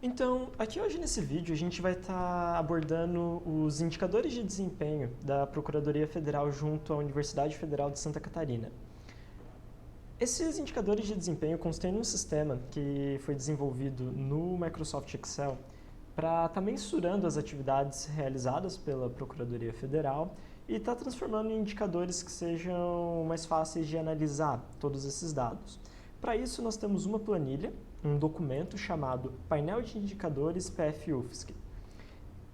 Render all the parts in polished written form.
Então, aqui hoje nesse vídeo a gente vai estar abordando os indicadores de desempenho da Procuradoria Federal junto à Universidade Federal de Santa Catarina. Esses indicadores de desempenho constam num sistema que foi desenvolvido no Microsoft Excel para estar mensurando as atividades realizadas pela Procuradoria Federal e estar transformando em indicadores que sejam mais fáceis de analisar todos esses dados. Para isso, nós temos uma planilha, um documento chamado Painel de Indicadores PF-UFSC.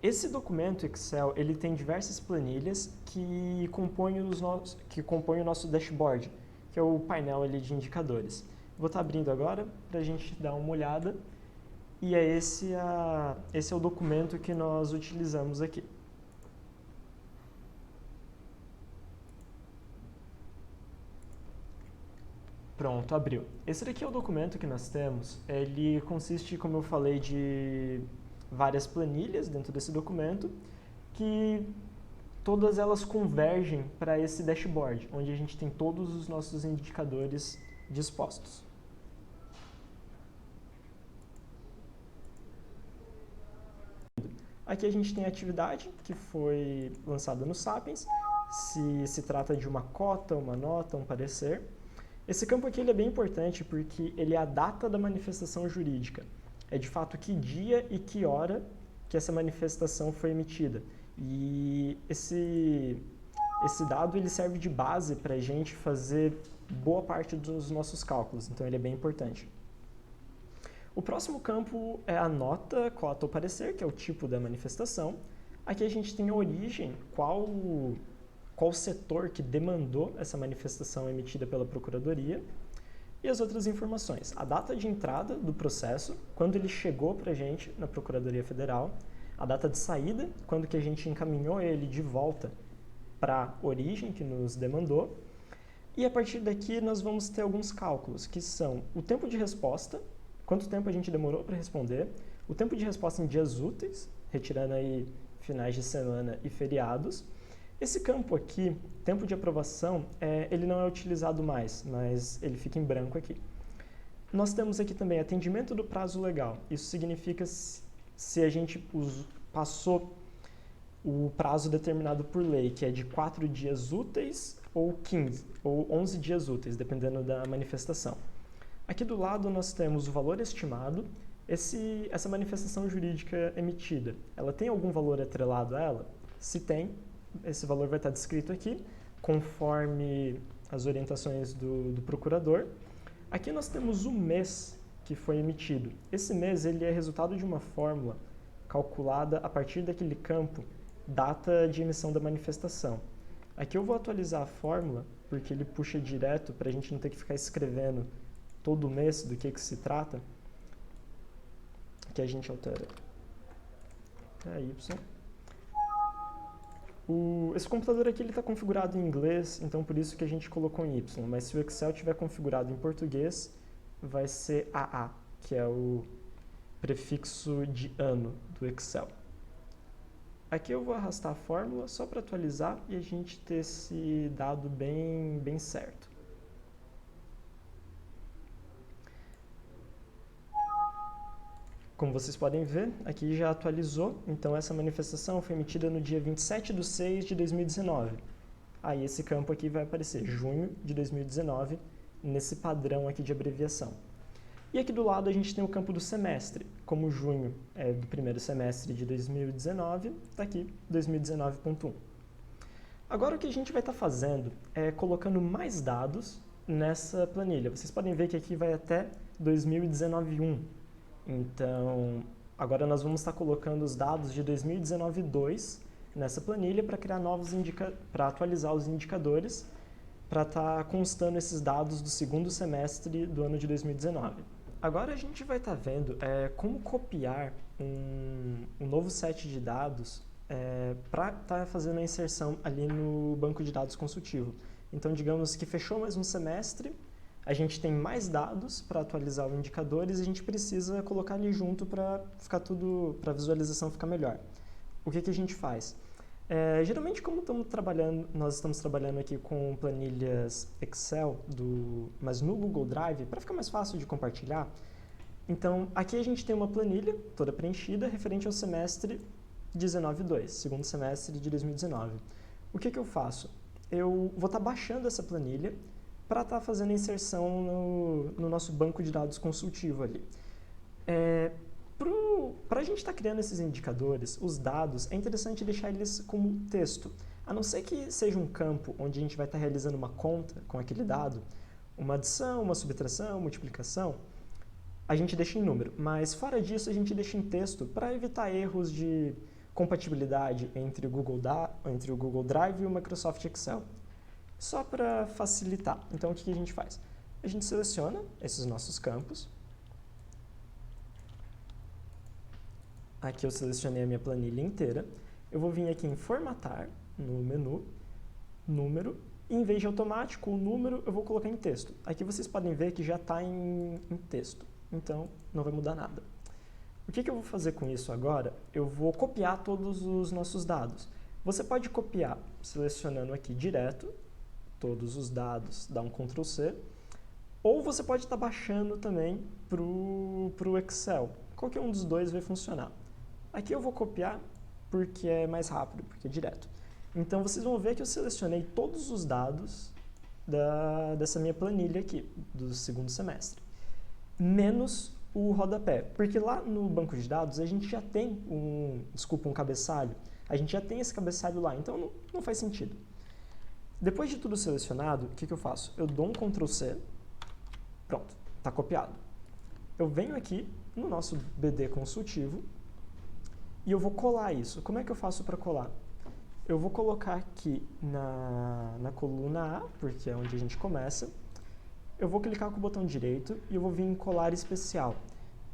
Esse documento Excel ele tem diversas planilhas que compõem o nosso dashboard, que é o painel ali de indicadores. Vou estar abrindo agora para a gente dar uma olhada e esse é o documento que nós utilizamos aqui. Pronto, abriu. Esse daqui é o documento que nós temos. Ele consiste, como eu falei, de várias planilhas dentro desse documento, que todas elas convergem para esse dashboard, onde a gente tem todos os nossos indicadores dispostos. Aqui a gente tem a atividade que foi lançada no Sapiens, se trata de uma cota, uma nota, um parecer. Esse campo aqui ele é bem importante porque ele é a data da manifestação jurídica. É de fato que dia e que hora que essa manifestação foi emitida. E esse dado ele serve de base para a gente fazer boa parte dos nossos cálculos, então ele é bem importante. O próximo campo é a nota, cota ou parecer, que é o tipo da manifestação. Aqui a gente tem a origem, qual setor que demandou essa manifestação emitida pela Procuradoria, e as outras informações. A data de entrada do processo, quando ele chegou para a gente na Procuradoria Federal, a data de saída, quando que a gente encaminhou ele de volta para a origem que nos demandou, e a partir daqui nós vamos ter alguns cálculos, que são o tempo de resposta, quanto tempo a gente demorou para responder, o tempo de resposta em dias úteis, retirando aí finais de semana e feriados. Esse campo aqui, tempo de aprovação, ele não é utilizado mais, mas ele fica em branco aqui. Nós temos aqui também atendimento do prazo legal. Isso significa se a gente passou o prazo determinado por lei, que é de 4 dias úteis ou 15, ou 11 dias úteis, dependendo da manifestação. Aqui do lado nós temos o valor estimado. Essa manifestação jurídica emitida, ela tem algum valor atrelado a ela? Se tem, esse valor vai estar descrito aqui, conforme as orientações do procurador. Aqui nós temos o mês que foi emitido. Esse mês ele é resultado de uma fórmula calculada a partir daquele campo, data de emissão da manifestação. Aqui eu vou atualizar a fórmula, porque ele puxa direto para a gente não ter que ficar escrevendo todo mês do que se trata. Aqui a gente altera para Y. Esse computador aqui está configurado em inglês, então por isso que a gente colocou em Y, mas se o Excel estiver configurado em português, vai ser AA, que é o prefixo de ano do Excel. Aqui eu vou arrastar a fórmula só para atualizar e a gente ter esse dado bem certo. Como vocês podem ver, aqui já atualizou, então essa manifestação foi emitida no dia 27/6/2019. Aí esse campo aqui vai aparecer, junho de 2019, nesse padrão aqui de abreviação. E aqui do lado a gente tem o campo do semestre, como junho é do primeiro semestre de 2019, está aqui 2019.1. Agora o que a gente vai estar fazendo é colocando mais dados nessa planilha. Vocês podem ver que aqui vai até 2019.1. Então, agora nós vamos estar colocando os dados de 2019.2 nessa planilha para criar para atualizar os indicadores, para estar constando esses dados do segundo semestre do ano de 2019. Agora a gente vai estar vendo como copiar um novo set de dados para estar fazendo a inserção ali no banco de dados consultivo. Então, digamos que fechou mais um semestre, a gente tem mais dados para atualizar os indicadores e a gente precisa colocar ali junto para a visualização ficar melhor. O que a gente faz? Geralmente, como nós estamos trabalhando aqui com planilhas Excel, mas no Google Drive, para ficar mais fácil de compartilhar, Então, aqui a gente tem uma planilha toda preenchida referente ao semestre 19/2, segundo semestre de 2019. O que eu faço? Eu vou estar baixando essa planilha para estar fazendo a inserção no nosso banco de dados consultivo ali. Para a gente estar criando esses indicadores, os dados, é interessante deixar eles como texto. A não ser que seja um campo onde a gente vai estar realizando uma conta com aquele dado, uma adição, uma subtração, multiplicação, a gente deixa em número. Mas fora disso, a gente deixa em texto para evitar erros de compatibilidade entre o Google Drive e o Microsoft Excel. Só para facilitar. Então, o que a gente faz? A gente seleciona esses nossos campos. Aqui eu selecionei a minha planilha inteira. Eu vou vir aqui em formatar, no menu, número, e em vez de automático, o número eu vou colocar em texto. Aqui vocês podem ver que já está em texto, então não vai mudar nada. O que eu vou fazer com isso agora? Eu vou copiar todos os nossos dados. Você pode copiar selecionando aqui direto, todos os dados, dá um Ctrl C, ou você pode estar baixando também para o Excel. Qualquer um dos dois vai funcionar. Aqui eu vou copiar porque é mais rápido, porque é direto. Então vocês vão ver que eu selecionei todos os dados dessa minha planilha aqui, do segundo semestre, menos o rodapé, porque lá no banco de dados a gente já tem um cabeçalho, a gente já tem esse cabeçalho lá, então não faz sentido. Depois de tudo selecionado, o que eu faço? Eu dou um Ctrl C, pronto, está copiado. Eu venho aqui no nosso BD consultivo e eu vou colar isso. Como é que eu faço para colar? Eu vou colocar aqui na coluna A, porque é onde a gente começa. Eu vou clicar com o botão direito e eu vou vir em colar especial.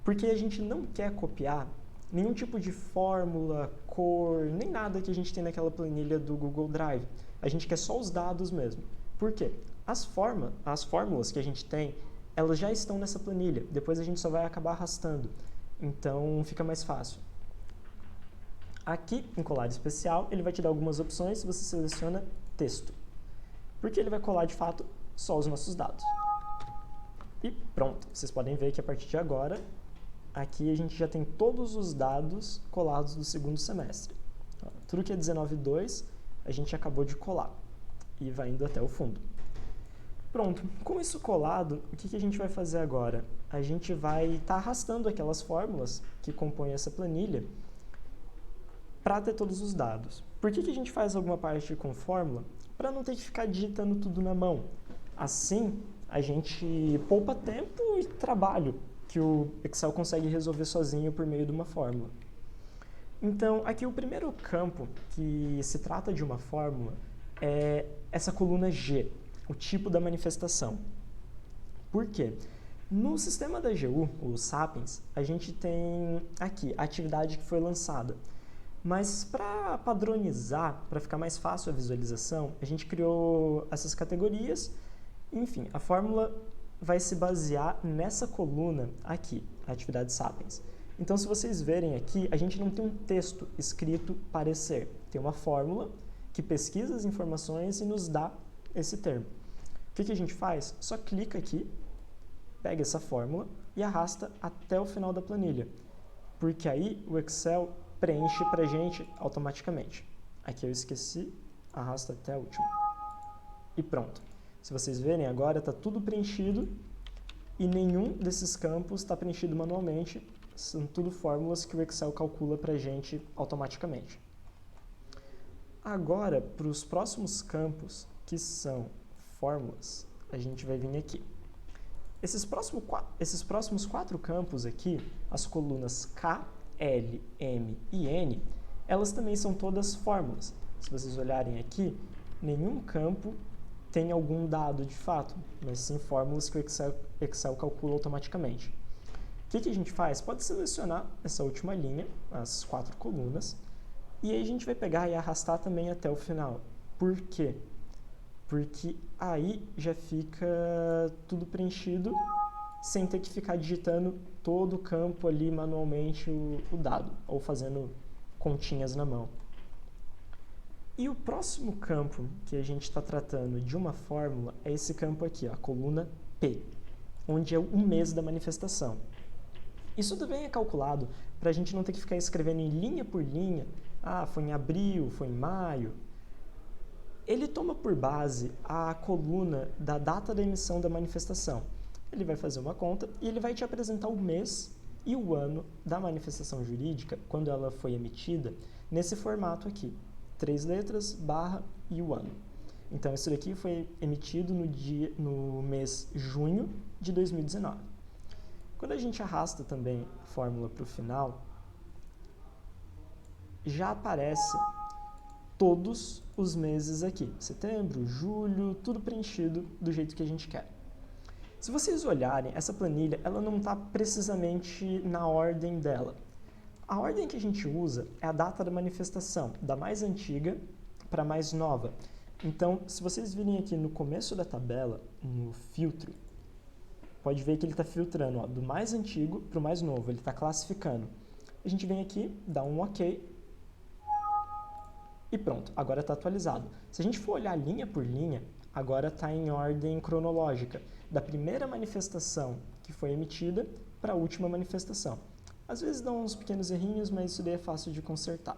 Porque a gente não quer copiar nenhum tipo de fórmula, cor, nem nada que a gente tem naquela planilha do Google Drive. A gente quer só os dados mesmo. Por quê? As fórmulas que a gente tem, elas já estão nessa planilha. Depois a gente só vai acabar arrastando. Então fica mais fácil. Aqui, em colar especial, ele vai te dar algumas opções, você seleciona texto. Porque ele vai colar, de fato, só os nossos dados. E pronto, vocês podem ver que a partir de agora, aqui a gente já tem todos os dados colados do segundo semestre. Então, tudo que é 19/2, a gente acabou de colar. E vai indo até o fundo. Pronto, com isso colado, o que a gente vai fazer agora? A gente vai estar arrastando aquelas fórmulas que compõem essa planilha para ter todos os dados. Por que a gente faz alguma parte com fórmula? Para não ter que ficar digitando tudo na mão. Assim, a gente poupa tempo e trabalho que o Excel consegue resolver sozinho por meio de uma fórmula. Então, aqui o primeiro campo que se trata de uma fórmula é essa coluna G, o tipo da manifestação. Por quê? No sistema da AGU, o Sapiens, a gente tem aqui a atividade que foi lançada. Mas para padronizar, para ficar mais fácil a visualização, a gente criou essas categorias. Enfim, a fórmula vai se basear nessa coluna aqui, a atividade Sapiens. Então, se vocês verem aqui, a gente não tem um texto escrito parecer. Tem uma fórmula que pesquisa as informações e nos dá esse termo. O que a gente faz? Só clica aqui, pega essa fórmula e arrasta até o final da planilha. Porque aí o Excel preenche para a gente automaticamente. Aqui eu esqueci, arrasta até a última. E pronto. Se vocês verem agora, está tudo preenchido e nenhum desses campos está preenchido manualmente. São tudo fórmulas que o Excel calcula para a gente automaticamente. Agora, para os próximos campos, que são fórmulas, a gente vai vir aqui. Esses próximos 4 campos aqui, as colunas K, L, M e N, elas também são todas fórmulas. Se vocês olharem aqui, nenhum campo tem algum dado de fato, mas sim fórmulas que o Excel calcula automaticamente. O que a gente faz? Pode selecionar essa última linha, as 4 colunas, e aí a gente vai pegar e arrastar também até o final. Por quê? Porque aí já fica tudo preenchido sem ter que ficar digitando todo o campo ali manualmente o dado, ou fazendo continhas na mão. E o próximo campo que a gente está tratando de uma fórmula é esse campo aqui, ó, a coluna P, onde é o mês da manifestação. Isso também é calculado para a gente não ter que ficar escrevendo em linha por linha, foi em abril, foi em maio. Ele toma por base a coluna da data da emissão da manifestação. Ele vai fazer uma conta e ele vai te apresentar o mês e o ano da manifestação jurídica, quando ela foi emitida, nesse formato aqui, 3 letras, barra e o ano. Então, isso daqui foi emitido no mês junho de 2019. Quando a gente arrasta também a fórmula para o final, já aparece todos os meses aqui, setembro, julho, tudo preenchido do jeito que a gente quer. Se vocês olharem, essa planilha ela não está precisamente na ordem dela. A ordem que a gente usa é a data da manifestação, da mais antiga para a mais nova. Então, se vocês virem aqui no começo da tabela, no filtro, pode ver que ele está filtrando do mais antigo para o mais novo, ele está classificando. A gente vem aqui, dá um OK e pronto, agora está atualizado. Se a gente for olhar linha por linha, agora está em ordem cronológica, da primeira manifestação que foi emitida para a última manifestação. Às vezes dá uns pequenos errinhos, mas isso daí é fácil de consertar.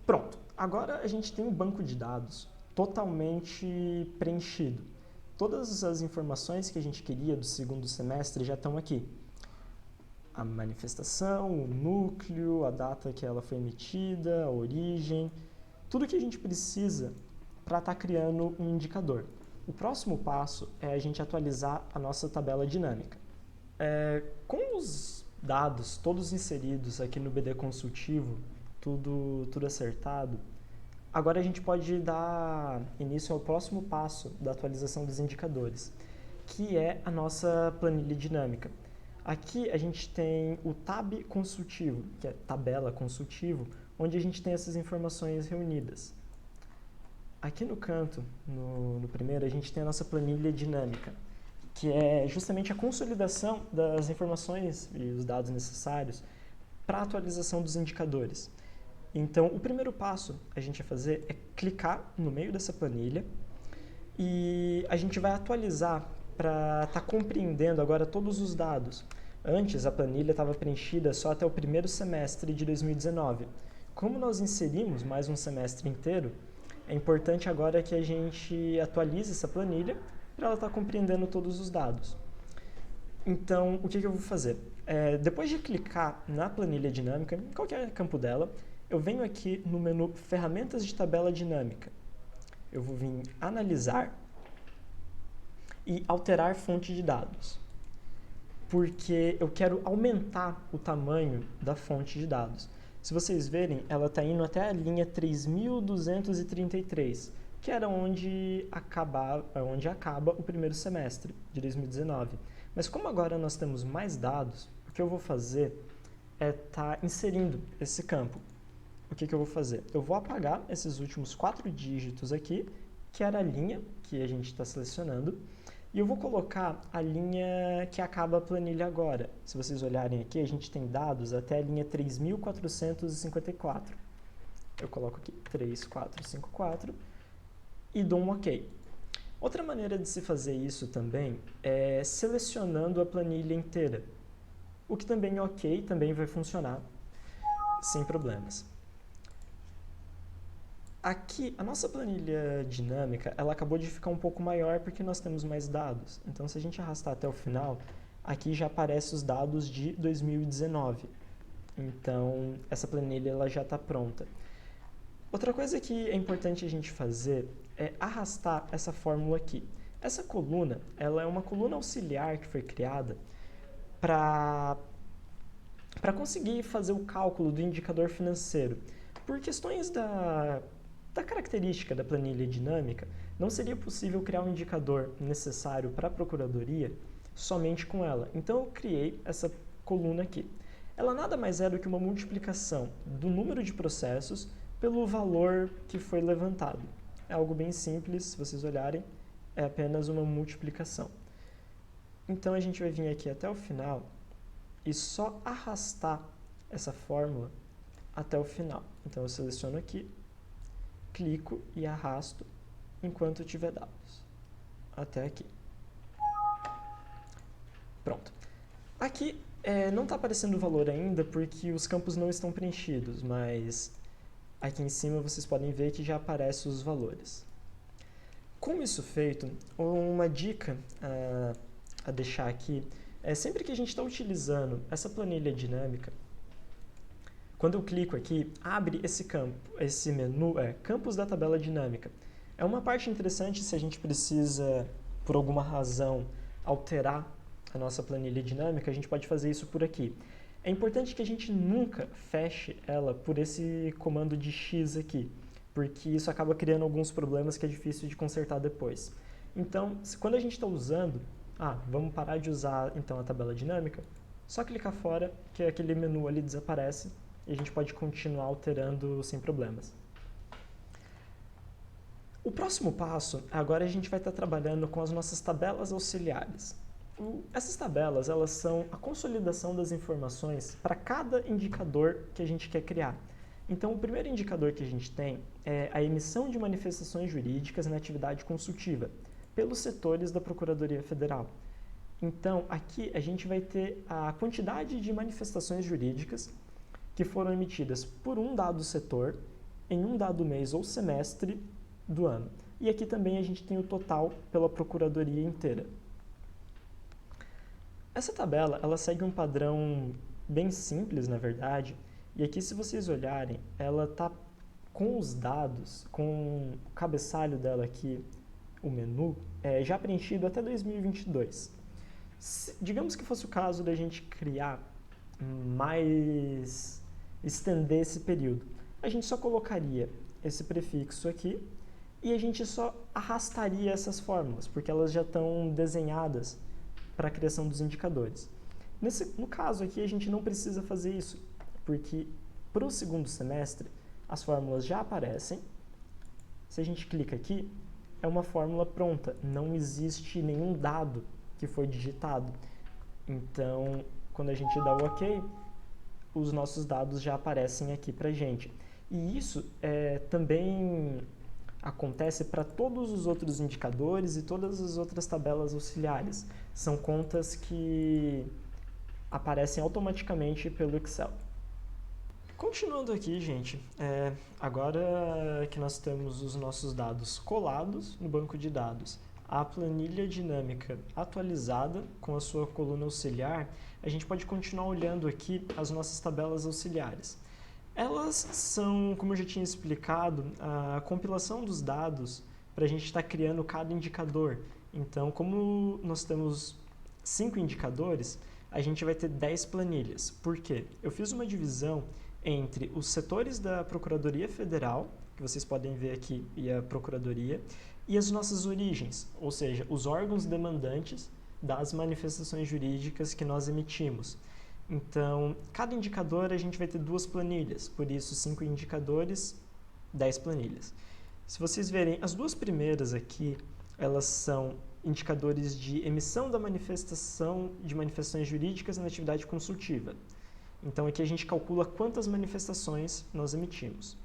Pronto, agora a gente tem um banco de dados totalmente preenchido. Todas as informações que a gente queria do segundo semestre já estão aqui. A manifestação, o núcleo, a data que ela foi emitida, a origem, tudo que a gente precisa para estar criando um indicador. O próximo passo é a gente atualizar a nossa tabela dinâmica. Com os dados todos inseridos aqui no BD consultivo, tudo acertado, agora a gente pode dar início ao próximo passo da atualização dos indicadores, que é a nossa planilha dinâmica. Aqui a gente tem o tab consultivo, que é tabela consultivo, onde a gente tem essas informações reunidas. Aqui no canto, no primeiro, a gente tem a nossa planilha dinâmica, que é justamente a consolidação das informações e os dados necessários para a atualização dos indicadores. Então, o primeiro passo a gente vai fazer é clicar no meio dessa planilha e a gente vai atualizar para estar compreendendo agora todos os dados. Antes, a planilha estava preenchida só até o primeiro semestre de 2019. Como nós inserimos mais um semestre inteiro, é importante agora que a gente atualize essa planilha para ela estar compreendendo todos os dados. Então, o que eu vou fazer? Depois de clicar na planilha dinâmica, em qualquer campo dela, eu venho aqui no menu Ferramentas de Tabela Dinâmica. Eu vou vir Analisar e Alterar Fonte de Dados, porque eu quero aumentar o tamanho da fonte de dados. Se vocês verem, ela está indo até a linha 3.233, que era onde acaba o primeiro semestre de 2019. Mas como agora nós temos mais dados, o que eu vou fazer é estar inserindo esse campo. O que eu vou fazer? Eu vou apagar esses últimos 4 dígitos aqui, que era a linha que a gente está selecionando, e eu vou colocar a linha que acaba a planilha agora. Se vocês olharem aqui, a gente tem dados até a linha 3.454. Eu coloco aqui 3454 e dou um OK. Outra maneira de se fazer isso também é selecionando a planilha inteira, o que também é OK, também vai funcionar sem problemas. Aqui, a nossa planilha dinâmica, ela acabou de ficar um pouco maior porque nós temos mais dados. Então, se a gente arrastar até o final, aqui já aparecem os dados de 2019. Então, essa planilha ela já está pronta. Outra coisa que é importante a gente fazer é arrastar essa fórmula aqui. Essa coluna, ela é uma coluna auxiliar que foi criada para conseguir fazer o cálculo do indicador financeiro. Por questões da característica da planilha dinâmica, não seria possível criar um indicador necessário para a procuradoria somente com ela. Então, eu criei essa coluna aqui. Ela nada mais é do que uma multiplicação do número de processos pelo valor que foi levantado. É algo bem simples, se vocês olharem, é apenas uma multiplicação. Então, a gente vai vir aqui até o final e só arrastar essa fórmula até o final. Então, eu seleciono aqui, clico e arrasto enquanto eu tiver dados. Até aqui. Pronto. Aqui não está aparecendo o valor ainda porque os campos não estão preenchidos, mas aqui em cima vocês podem ver que já aparecem os valores. Com isso feito, uma dica a deixar aqui é sempre que a gente está utilizando essa planilha dinâmica, quando eu clico aqui, abre esse campo, esse menu, campos da tabela dinâmica. É uma parte interessante se a gente precisa, por alguma razão, alterar a nossa planilha dinâmica, a gente pode fazer isso por aqui. É importante que a gente nunca feche ela por esse comando de X aqui, porque isso acaba criando alguns problemas que é difícil de consertar depois. Então, quando a gente está usando, vamos parar de usar então a tabela dinâmica, só clicar fora que aquele menu ali desaparece e a gente pode continuar alterando sem problemas. O próximo passo, agora a gente vai estar trabalhando com as nossas tabelas auxiliares. Essas tabelas, elas são a consolidação das informações para cada indicador que a gente quer criar. Então, o primeiro indicador que a gente tem é a emissão de manifestações jurídicas na atividade consultiva, pelos setores da Procuradoria Federal. Então, aqui a gente vai ter a quantidade de manifestações jurídicas que foram emitidas por um dado setor, em um dado mês ou semestre do ano. E aqui também a gente tem o total pela Procuradoria inteira. Essa tabela, ela segue um padrão bem simples, na verdade, e aqui se vocês olharem, ela está com os dados, com o cabeçalho dela aqui, o menu, já preenchido até 2022. Digamos que fosse o caso da gente criar estender esse período. A gente só colocaria esse prefixo aqui e a gente só arrastaria essas fórmulas, porque elas já estão desenhadas para a criação dos indicadores. No caso aqui, a gente não precisa fazer isso, porque para o segundo semestre, as fórmulas já aparecem. Se a gente clica aqui, é uma fórmula pronta, não existe nenhum dado que foi digitado. Então, quando a gente dá o OK, os nossos dados já aparecem aqui para a gente. E isso também acontece para todos os outros indicadores e todas as outras tabelas auxiliares. São contas que aparecem automaticamente pelo Excel. Continuando aqui, gente, agora que nós temos os nossos dados colados no banco de dados, a planilha dinâmica atualizada com a sua coluna auxiliar, a gente pode continuar olhando aqui as nossas tabelas auxiliares. Elas são, como eu já tinha explicado, a compilação dos dados para a gente estar criando cada indicador. Então, como nós temos 5 indicadores, a gente vai ter 10 planilhas. Por quê? Eu fiz uma divisão entre os setores da Procuradoria Federal, que vocês podem ver aqui, e a Procuradoria, e as nossas origens, ou seja, os órgãos demandantes das manifestações jurídicas que nós emitimos. Então, cada indicador a gente vai ter 2 planilhas, por isso 5 indicadores, 10 planilhas. Se vocês verem, as 2 primeiras aqui, elas são indicadores de emissão da manifestação de manifestações jurídicas na atividade consultiva. Então, aqui a gente calcula quantas manifestações nós emitimos.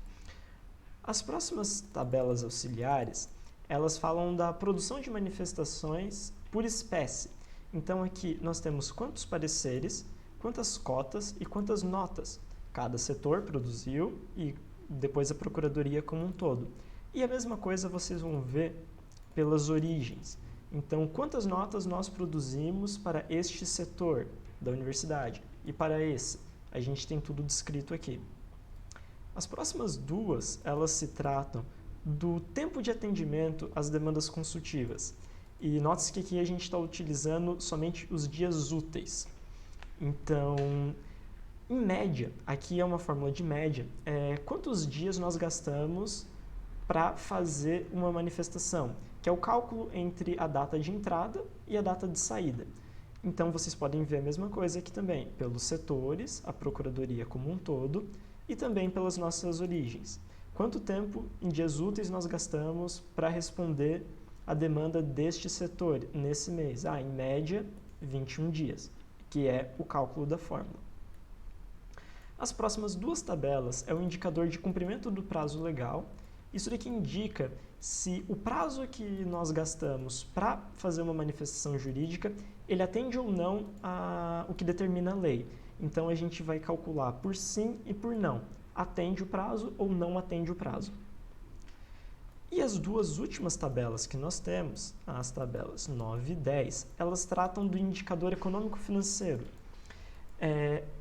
As próximas tabelas auxiliares, elas falam da produção de manifestações por espécie. Então, aqui nós temos quantos pareceres, quantas cotas e quantas notas cada setor produziu e depois a Procuradoria como um todo. E a mesma coisa vocês vão ver pelas origens. Então, quantas notas nós produzimos para este setor da universidade e para esse? A gente tem tudo descrito aqui. As próximas 2, elas se tratam do tempo de atendimento às demandas consultivas. E note-se que aqui a gente está utilizando somente os dias úteis. Então, em média, aqui é uma fórmula de média, quantos dias nós gastamos para fazer uma manifestação, que é o cálculo entre a data de entrada e a data de saída. Então, vocês podem ver a mesma coisa aqui também, pelos setores, a Procuradoria como um todo, e também pelas nossas origens. Quanto tempo em dias úteis nós gastamos para responder a demanda deste setor nesse mês? Em média, 21 dias, que é o cálculo da fórmula. As próximas 2 tabelas é o indicador de cumprimento do prazo legal Isso daqui indica se o prazo que nós gastamos para fazer uma manifestação jurídica, ele atende ou não o que determina a lei. Então, a gente vai calcular por sim e por não. Atende o prazo ou não atende o prazo. E as duas últimas tabelas que nós temos, as tabelas 9 e 10, elas tratam do indicador econômico-financeiro.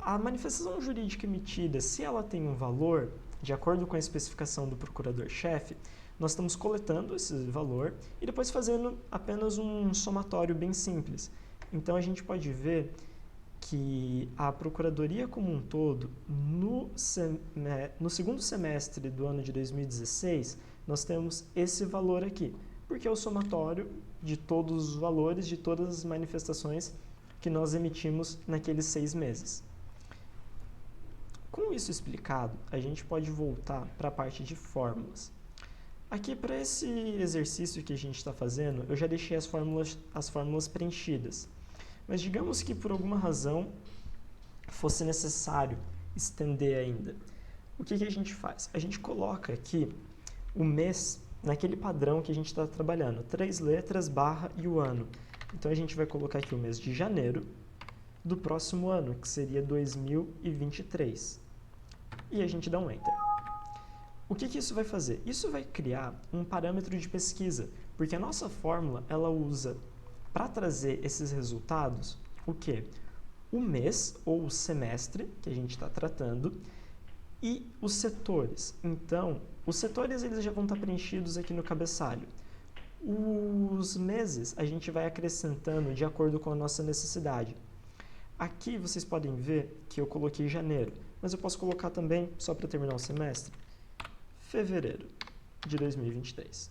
A manifestação jurídica emitida, se ela tem um valor, de acordo com a especificação do procurador-chefe, nós estamos coletando esse valor e depois fazendo apenas um somatório bem simples. Então, a gente pode ver que a Procuradoria como um todo, no segundo semestre do ano de 2016, nós temos esse valor aqui, porque é o somatório de todos os valores, de todas as manifestações que nós emitimos naqueles 6 meses. Com isso explicado, a gente pode voltar para a parte de fórmulas. Aqui, para esse exercício que a gente está fazendo, eu já deixei as fórmulas preenchidas. Mas digamos que por alguma razão fosse necessário estender ainda. O que a gente faz? A gente coloca aqui o mês naquele padrão que a gente está trabalhando, 3 letras, barra e o ano. Então, a gente vai colocar aqui o mês de janeiro do próximo ano, que seria 2023. E a gente dá um Enter. O que isso vai fazer? Isso vai criar um parâmetro de pesquisa, porque a nossa fórmula, ela usa, para trazer esses resultados, o quê? O mês, ou o semestre, que a gente está tratando, e os setores. Então, os setores eles já vão estar preenchidos aqui no cabeçalho. Os meses a gente vai acrescentando de acordo com a nossa necessidade. Aqui vocês podem ver que eu coloquei janeiro, mas eu posso colocar também, só para terminar o semestre, fevereiro de 2023.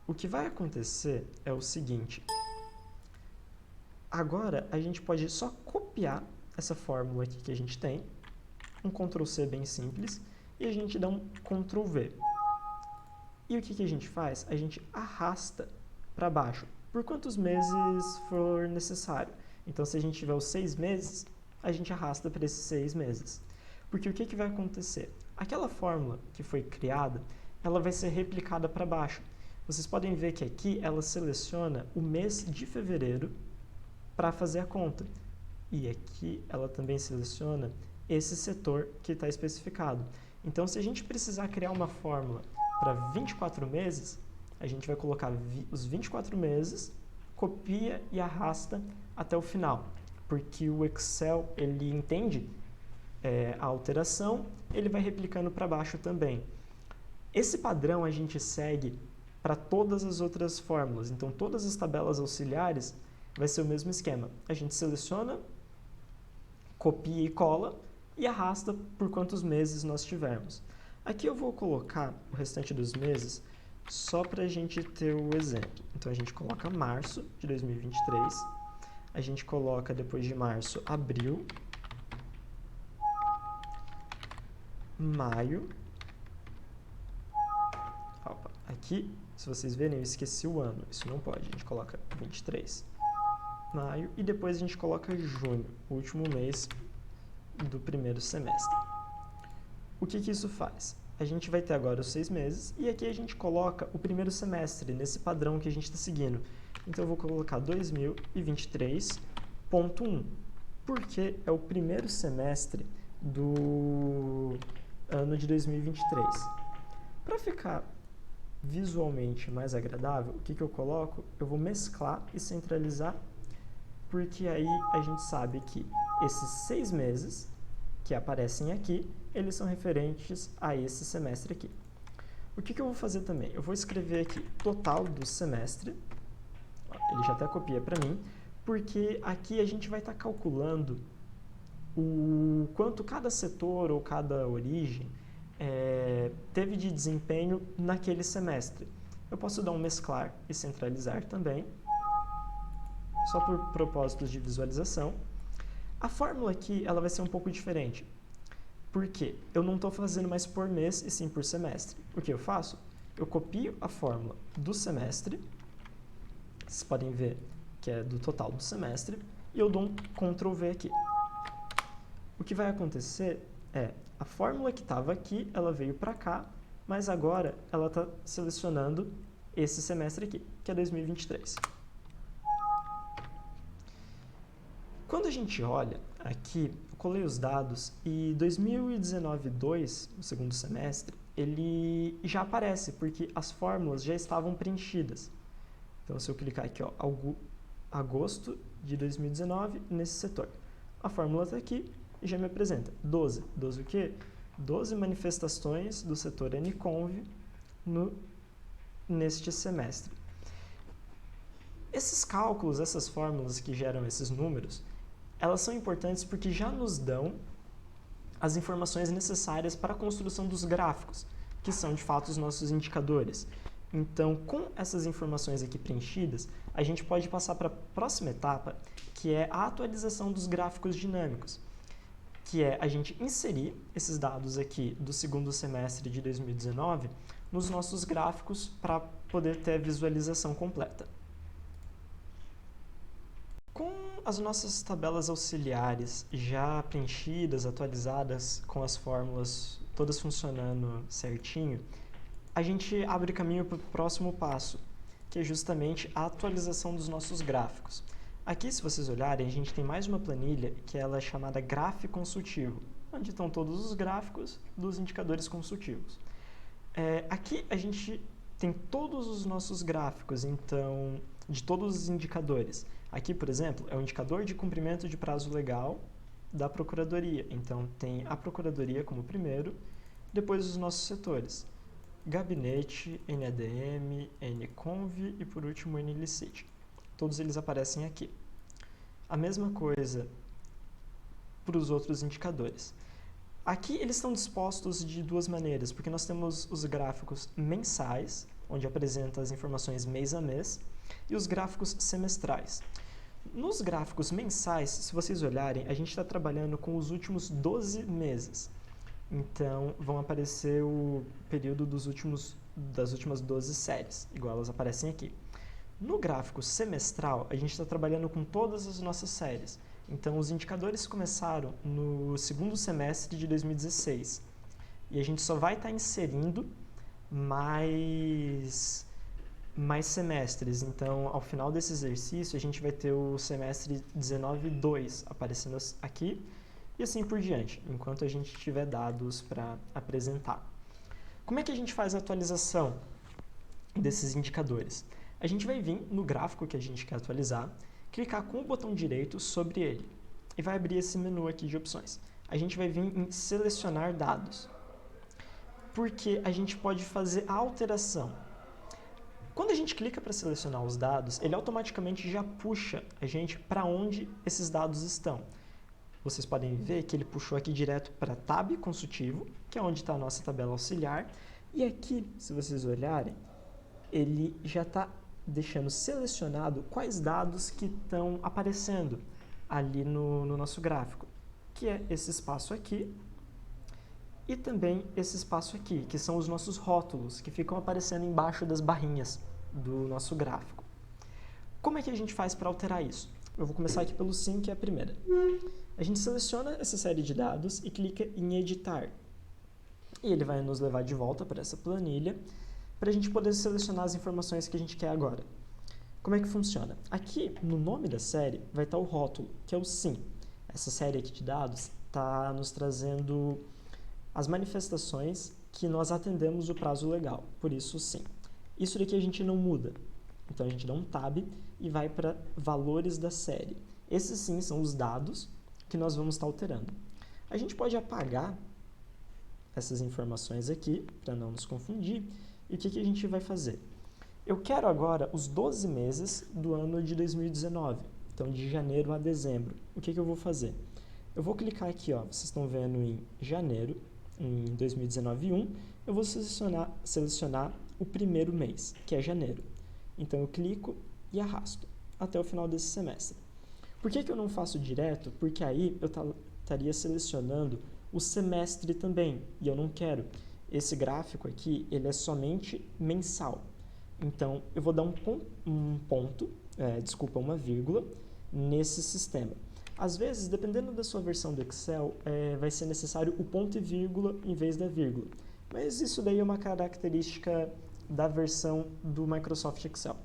O que vai acontecer é o seguinte. Agora, a gente pode só copiar essa fórmula aqui que a gente tem, um Ctrl+C bem simples, e a gente dá um Ctrl+V. E o que a gente faz? A gente arrasta para baixo, por quantos meses for necessário. Então, se a gente tiver os 6 meses, a gente arrasta para esses 6 meses. Porque o que vai acontecer? Aquela fórmula que foi criada, ela vai ser replicada para baixo. Vocês podem ver que aqui ela seleciona o mês de fevereiro para fazer a conta. E aqui ela também seleciona esse setor que está especificado. Então, se a gente precisar criar uma fórmula para 24 meses, a gente vai colocar os 24 meses, copia e arrasta até o final. Porque o Excel, ele entende a alteração, ele vai replicando para baixo também. Esse padrão a gente segue para todas as outras fórmulas. Então, todas as tabelas auxiliares vai ser o mesmo esquema. A gente seleciona, copia e cola e arrasta por quantos meses nós tivermos. Aqui eu vou colocar o restante dos meses só para a gente ter o exemplo. Então, a gente coloca março de 2023, a gente coloca depois de março, abril, maio. Opa, aqui, se vocês verem, eu esqueci o ano, isso não pode, a gente coloca 23, maio, e depois a gente coloca junho, o último mês do primeiro semestre. O que isso faz? A gente vai ter agora os 6 meses, e aqui a gente coloca o primeiro semestre, nesse padrão que a gente está seguindo. Então, eu vou colocar 2023.1, porque é o primeiro semestre do ano de 2023. Para ficar visualmente mais agradável, o que eu coloco? Eu vou mesclar e centralizar, porque aí a gente sabe que esses 6 meses que aparecem aqui, eles são referentes a esse semestre aqui. O que eu vou fazer também? Eu vou escrever aqui total do semestre, ele já até copia para mim, porque aqui a gente vai estar calculando o quanto cada setor ou cada origem teve de desempenho naquele semestre. Eu posso dar um mesclar e centralizar também, só por propósitos de visualização. A fórmula aqui ela vai ser um pouco diferente. Por quê? Eu não estou fazendo mais por mês e sim por semestre. O que eu faço? Eu copio a fórmula do semestre, vocês podem ver que é do total do semestre, e eu dou um Ctrl+V aqui. O que vai acontecer é a fórmula que estava aqui, ela veio para cá, mas agora ela está selecionando esse semestre aqui, que é 2023. Quando a gente olha aqui, eu colei os dados e 2019-2, o segundo semestre, ele já aparece, porque as fórmulas já estavam preenchidas. Então, se eu clicar aqui, ó, agosto de 2019, nesse setor. A fórmula está aqui e já me apresenta 12. 12 o quê? 12 manifestações do setor NConv neste semestre. Esses cálculos, essas fórmulas que geram esses números, elas são importantes porque já nos dão as informações necessárias para a construção dos gráficos, que são de fato os nossos indicadores. Então, com essas informações aqui preenchidas, a gente pode passar para a próxima etapa, que é a atualização dos gráficos dinâmicos, que é a gente inserir esses dados aqui do segundo semestre de 2019 nos nossos gráficos para poder ter a visualização completa. Com as nossas tabelas auxiliares já preenchidas, atualizadas, com as fórmulas todas funcionando certinho, a gente abre caminho para o próximo passo, que é justamente a atualização dos nossos gráficos. Aqui, se vocês olharem, a gente tem mais uma planilha que ela é chamada Graph Consultivo, onde estão todos os gráficos dos indicadores consultivos. Aqui a gente tem todos os nossos gráficos, então, de todos os indicadores. Aqui, por exemplo, é o indicador de cumprimento de prazo legal da Procuradoria. Então, tem a Procuradoria como primeiro, depois os nossos setores. Gabinete, NADM, NConv e, por último, NLicite. Todos eles aparecem aqui. A mesma coisa para os outros indicadores. Aqui eles estão dispostos de duas maneiras, porque nós temos os gráficos mensais, onde apresenta as informações mês a mês, e os gráficos semestrais. Nos gráficos mensais, se vocês olharem, a gente está trabalhando com os últimos 12 meses. Então, vão aparecer o período das últimas 12 séries, igual elas aparecem aqui. No gráfico semestral, a gente está trabalhando com todas as nossas séries. Então, os indicadores começaram no segundo semestre de 2016. E a gente só vai estar inserindo mais semestres. Então, ao final desse exercício, a gente vai ter o semestre 19-2 aparecendo aqui. E assim por diante, enquanto a gente tiver dados para apresentar. Como é que a gente faz a atualização desses indicadores? A gente vai vir no gráfico que a gente quer atualizar, clicar com o botão direito sobre ele e vai abrir esse menu aqui de opções. A gente vai vir em selecionar dados, porque a gente pode fazer a alteração. Quando a gente clica para selecionar os dados, ele automaticamente já puxa a gente para onde esses dados estão. Vocês podem ver que ele puxou aqui direto para Tab Consultivo, que é onde está a nossa tabela auxiliar. E aqui, se vocês olharem, ele já está deixando selecionado quais dados que estão aparecendo ali no nosso gráfico, que é esse espaço aqui e também esse espaço aqui, que são os nossos rótulos, que ficam aparecendo embaixo das barrinhas do nosso gráfico. Como é que a gente faz para alterar isso? Eu vou começar aqui pelo sim, que é a primeira. A gente seleciona essa série de dados e clica em editar. E ele vai nos levar de volta para essa planilha, para a gente poder selecionar as informações que a gente quer agora. Como é que funciona? Aqui, no nome da série, vai estar o rótulo, que é o sim. Essa série aqui de dados está nos trazendo as manifestações que nós atendemos o prazo legal, por isso sim. Isso daqui a gente não muda. Então, a gente dá um tab e vai para valores da série. Esses sim são os dados que nós vamos estar alterando. A gente pode apagar essas informações aqui, para não nos confundir. E o que a gente vai fazer? Eu quero agora os 12 meses do ano de 2019, então de janeiro a dezembro. O que eu vou fazer? Eu vou clicar aqui, ó, vocês estão vendo em janeiro, em 2019-1, eu vou selecionar o primeiro mês, que é janeiro. Então eu clico e arrasto até o final desse semestre. Por que eu não faço direto? Porque aí eu estaria selecionando o semestre também, e eu não quero. Esse gráfico aqui, ele é somente mensal. Então, eu vou dar uma vírgula nesse sistema. Às vezes, dependendo da sua versão do Excel, vai ser necessário o ponto e vírgula em vez da vírgula. Mas isso daí é uma característica da versão do Microsoft Excel.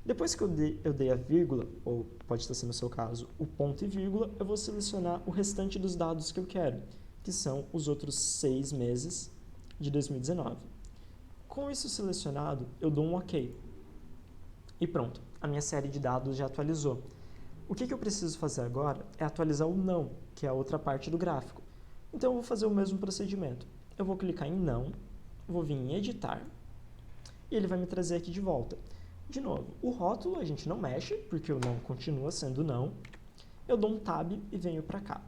Depois que eu dei a vírgula, ou pode estar sendo no seu caso, o ponto e vírgula, eu vou selecionar o restante dos dados que eu quero, que são os outros 6 meses de 2019. Com isso selecionado, eu dou um OK. E pronto, a minha série de dados já atualizou. O que eu preciso fazer agora é atualizar o não, que é a outra parte do gráfico. Então eu vou fazer o mesmo procedimento. Eu vou clicar em não, vou vir em editar, e ele vai me trazer aqui de volta. De novo, o rótulo a gente não mexe, porque o não continua sendo não. Eu dou um tab e venho para cá,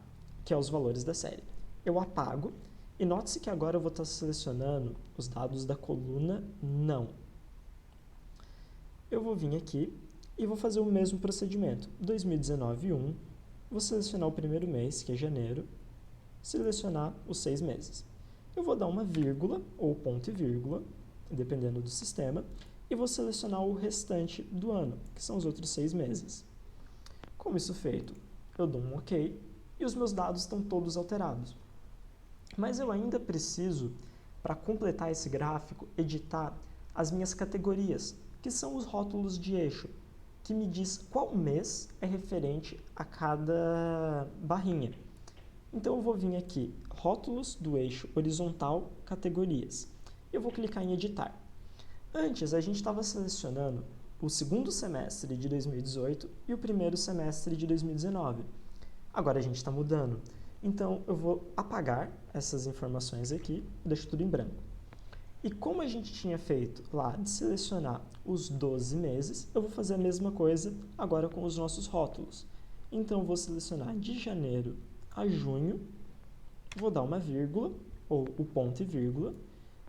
que é os valores da série. Eu apago, e note-se que agora eu vou estar selecionando os dados da coluna não. Eu vou vir aqui e vou fazer o mesmo procedimento. 2019-1, vou selecionar o primeiro mês, que é janeiro, selecionar os 6 meses. Eu vou dar uma vírgula, ou ponto e vírgula, dependendo do sistema, e vou selecionar o restante do ano, que são os outros 6 meses. Com isso feito, eu dou um OK e os meus dados estão todos alterados. Mas eu ainda preciso, para completar esse gráfico, editar as minhas categorias, que são os rótulos de eixo, que me diz qual mês é referente a cada barrinha. Então eu vou vir aqui, rótulos do eixo horizontal, categorias. Eu vou clicar em editar. Antes, a gente estava selecionando o segundo semestre de 2018 e o primeiro semestre de 2019. Agora a gente está mudando. Então, eu vou apagar essas informações aqui e deixo tudo em branco. E como a gente tinha feito lá de selecionar os 12 meses, eu vou fazer a mesma coisa agora com os nossos rótulos. Então, eu vou selecionar de janeiro a junho, vou dar uma vírgula, ou o ponto e vírgula,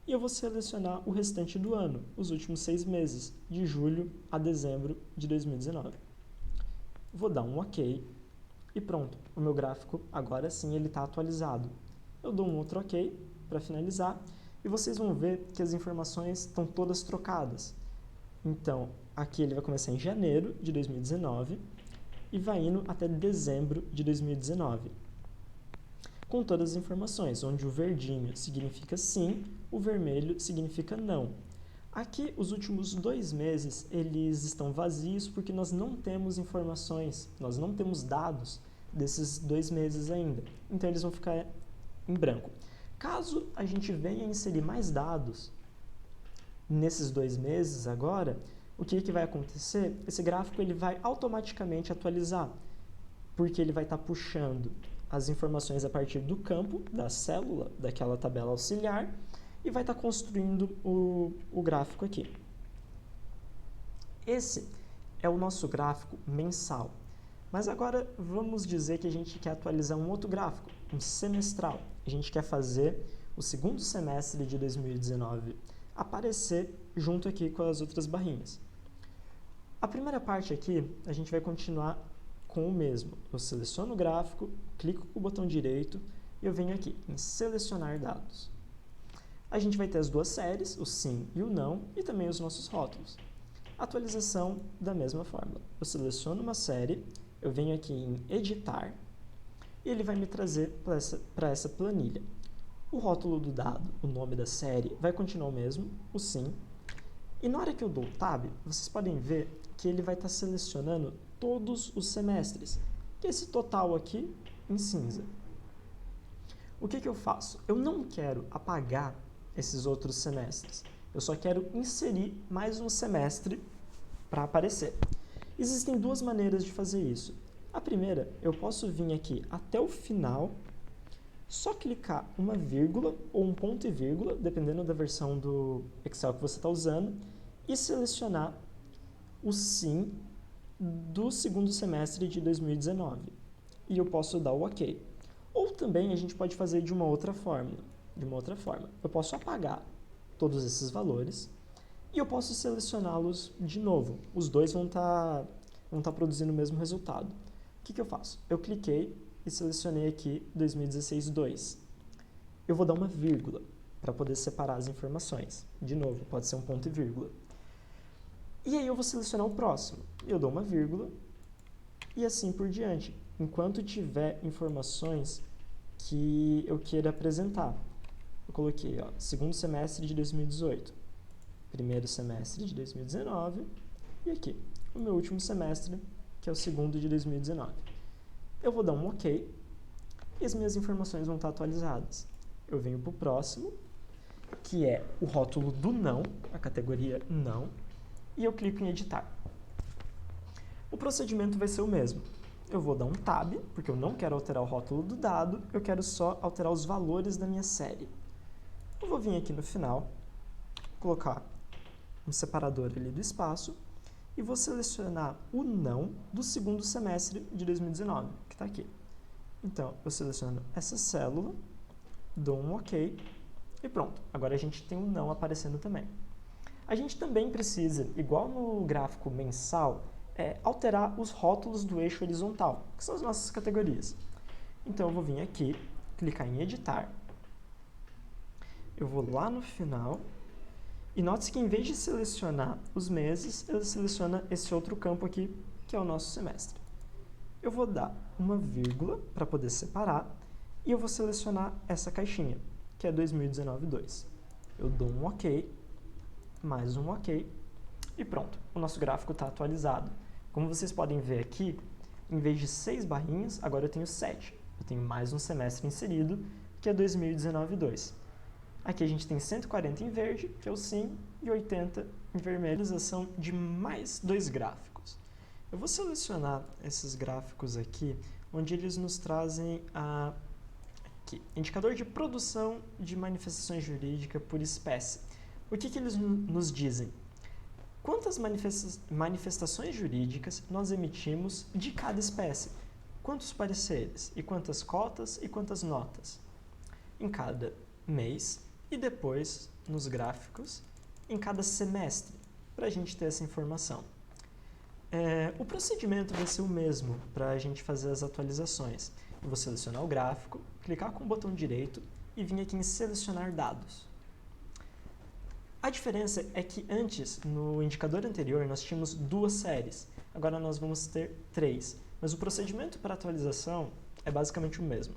e eu vou selecionar o restante do ano, os últimos 6 meses, de julho a dezembro de 2019. Vou dar um OK e pronto, o meu gráfico agora sim ele está atualizado. Eu dou um outro OK para finalizar e vocês vão ver que as informações estão todas trocadas. Então, aqui ele vai começar em janeiro de 2019 e vai indo até dezembro de 2019. Com todas as informações, onde o verdinho significa sim, o vermelho significa não. Aqui, os últimos 2 meses, eles estão vazios porque nós não temos informações, nós não temos dados desses 2 meses ainda. Então, eles vão ficar em branco. Caso a gente venha inserir mais dados nesses 2 meses agora, o que vai acontecer? Esse gráfico ele vai automaticamente atualizar, porque ele vai estar puxando as informações a partir do campo, da célula, daquela tabela auxiliar, e vai estar construindo o gráfico aqui. Esse é o nosso gráfico mensal. Mas agora vamos dizer que a gente quer atualizar um outro gráfico, um semestral. A gente quer fazer o segundo semestre de 2019 aparecer junto aqui com as outras barrinhas. A primeira parte aqui, a gente vai continuar com o mesmo. Eu seleciono o gráfico, clico com o botão direito e eu venho aqui em selecionar dados. A gente vai ter as duas séries, o sim e o não, e também os nossos rótulos. Atualização da mesma forma. Eu seleciono uma série, eu venho aqui em editar e ele vai me trazer para essa planilha. O rótulo do dado, o nome da série, vai continuar o mesmo, o sim. E na hora que eu dou o tab, vocês podem ver que ele vai estar selecionando todos os semestres, que é esse total aqui em cinza. O que eu faço? Eu não quero apagar esses outros semestres, eu só quero inserir mais um semestre para aparecer. Existem 2 maneiras de fazer isso. A primeira, eu posso vir aqui até o final, só clicar uma vírgula ou um ponto e vírgula, dependendo da versão do Excel que você está usando, e selecionar o sim do segundo semestre de 2019. E eu posso dar o OK. Ou também a gente pode fazer de uma outra forma. Eu posso apagar todos esses valores e eu posso selecioná-los de novo. Os dois vão estar produzindo o mesmo resultado. O que eu faço? Eu cliquei e selecionei aqui 2016-2. Eu vou dar uma vírgula para poder separar as informações. De novo, pode ser um ponto e vírgula. E aí eu vou selecionar o próximo. Eu dou uma vírgula e assim por diante. enquanto tiver informações que eu queira apresentar. Eu coloquei, ó, segundo semestre de 2018, primeiro semestre de 2019 e aqui, o meu último semestre, que é o segundo de 2019. Eu vou dar um OK e as minhas informações vão estar atualizadas. Eu venho para o próximo, que é o rótulo do não, a categoria não, e eu clico em editar. O procedimento vai ser o mesmo. Eu vou dar um tab, porque eu não quero alterar o rótulo do dado, eu quero só alterar os valores da minha série. Eu vou vir aqui no final, colocar um separador ali do espaço e vou selecionar o não do segundo semestre de 2019, que está aqui. Então, eu seleciono essa célula, dou um OK e pronto. Agora a gente tem um não aparecendo também. A gente também precisa, igual no gráfico mensal, alterar os rótulos do eixo horizontal, que são as nossas categorias. Então, eu vou vir aqui, clicar em editar. Eu vou lá no final e note que em vez de selecionar os meses, ele seleciona esse outro campo aqui, que é o nosso semestre. Eu vou dar uma vírgula para poder separar e eu vou selecionar essa caixinha, que é 2019-2. Eu dou um OK, mais um OK e pronto, o nosso gráfico está atualizado. Como vocês podem ver aqui, em vez de 6 barrinhas, agora eu tenho 7. Eu tenho mais um semestre inserido, que é 2019-2. Aqui a gente tem 140 em verde, que é o sim, e 80 em vermelho, são de mais 2 gráficos. Eu vou selecionar esses gráficos aqui, onde eles nos trazem aqui, indicador de produção de manifestações jurídicas por espécie. O que eles nos dizem? Quantas manifestações jurídicas nós emitimos de cada espécie? Quantos pareceres? E quantas cotas e quantas notas? Em cada mês e depois, nos gráficos, em cada semestre, para a gente ter essa informação. O procedimento vai ser o mesmo para a gente fazer as atualizações. Eu vou selecionar o gráfico, clicar com o botão direito e vir aqui em selecionar dados. A diferença é que antes, no indicador anterior, nós tínhamos 2 séries. Agora nós vamos ter 3. Mas o procedimento para atualização é basicamente o mesmo.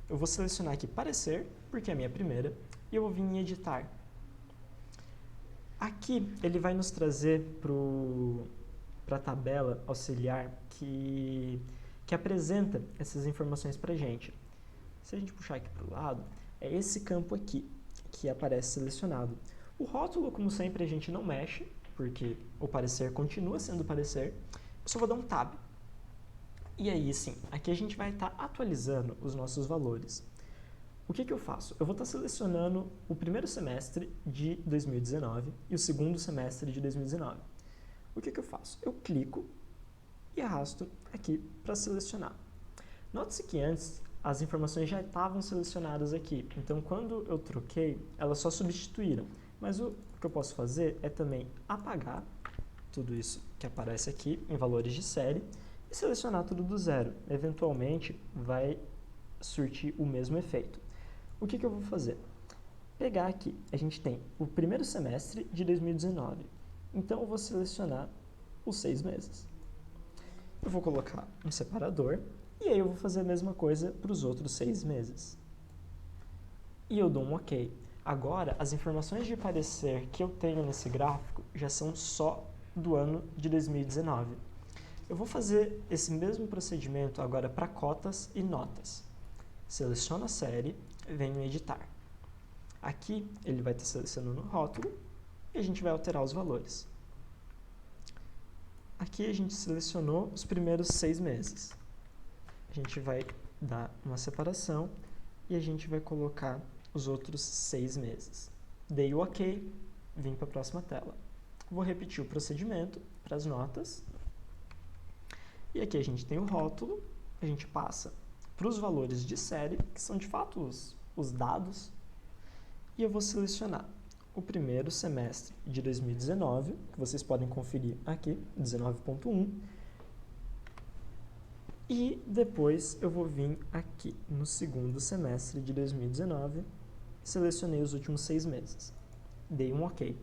Eu vou selecionar aqui parecer, porque é a minha primeira, e eu vou vir em editar. Aqui ele vai nos trazer para a tabela auxiliar que apresenta essas informações para a gente. Se a gente puxar aqui para o lado, é esse campo aqui que aparece selecionado. O rótulo, como sempre, a gente não mexe, porque o parecer continua sendo parecer. Eu só vou dar um tab. E aí, sim, aqui a gente vai estar atualizando os nossos valores. O que eu faço? Eu vou estar selecionando o primeiro semestre de 2019 e o segundo semestre de 2019. O que eu faço? Eu clico e arrasto aqui para selecionar. Note-se que antes as informações já estavam selecionadas aqui, então quando eu troquei, elas só substituíram. Mas o que eu posso fazer é também apagar tudo isso que aparece aqui em valores de série e selecionar tudo do zero. Eventualmente vai surtir o mesmo efeito. O que eu vou fazer? Pegar aqui, a gente tem o primeiro semestre de 2019, então eu vou selecionar os 6 meses. Eu vou colocar um separador e aí eu vou fazer a mesma coisa para os outros 6 meses. E eu dou um OK. Agora, as informações de parecer que eu tenho nesse gráfico já são só do ano de 2019. Eu vou fazer esse mesmo procedimento agora para cotas e notas. Seleciono a série, venho em editar. Aqui ele vai estar selecionando o rótulo e a gente vai alterar os valores. Aqui a gente selecionou os primeiros 6 meses. A gente vai dar uma separação e a gente vai colocar os outros 6 meses. Dei o OK, vim para a próxima tela. Vou repetir o procedimento para as notas. E aqui a gente tem o rótulo, a gente passa para os valores de série, que são de fato os dados, e eu vou selecionar o primeiro semestre de 2019, que vocês podem conferir aqui, 19.1, e depois eu vou vir aqui no segundo semestre de 2019, selecionei os últimos 6 meses, dei um OK.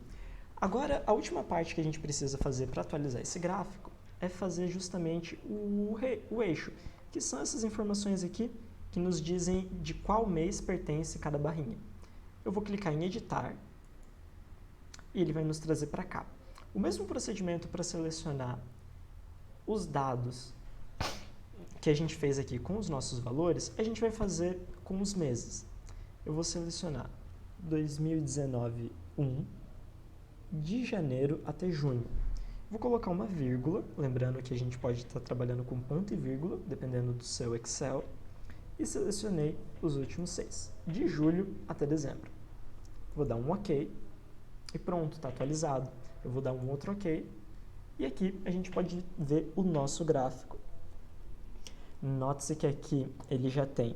Agora, a última parte que a gente precisa fazer para atualizar esse gráfico é fazer justamente o eixo. que são essas informações aqui que nos dizem de qual mês pertence cada barrinha. Eu vou clicar em editar e ele vai nos trazer para cá. O mesmo procedimento para selecionar os dados que a gente fez aqui com os nossos valores, a gente vai fazer com os meses. Eu vou selecionar 2019, 1, de janeiro até junho. Vou colocar uma vírgula, lembrando que a gente pode estar trabalhando com ponto e vírgula, dependendo do seu Excel, e selecionei os últimos 6, de julho até dezembro. Vou dar um OK e pronto, está atualizado. Eu vou dar um outro OK e aqui a gente pode ver o nosso gráfico. Note-se que aqui ele já tem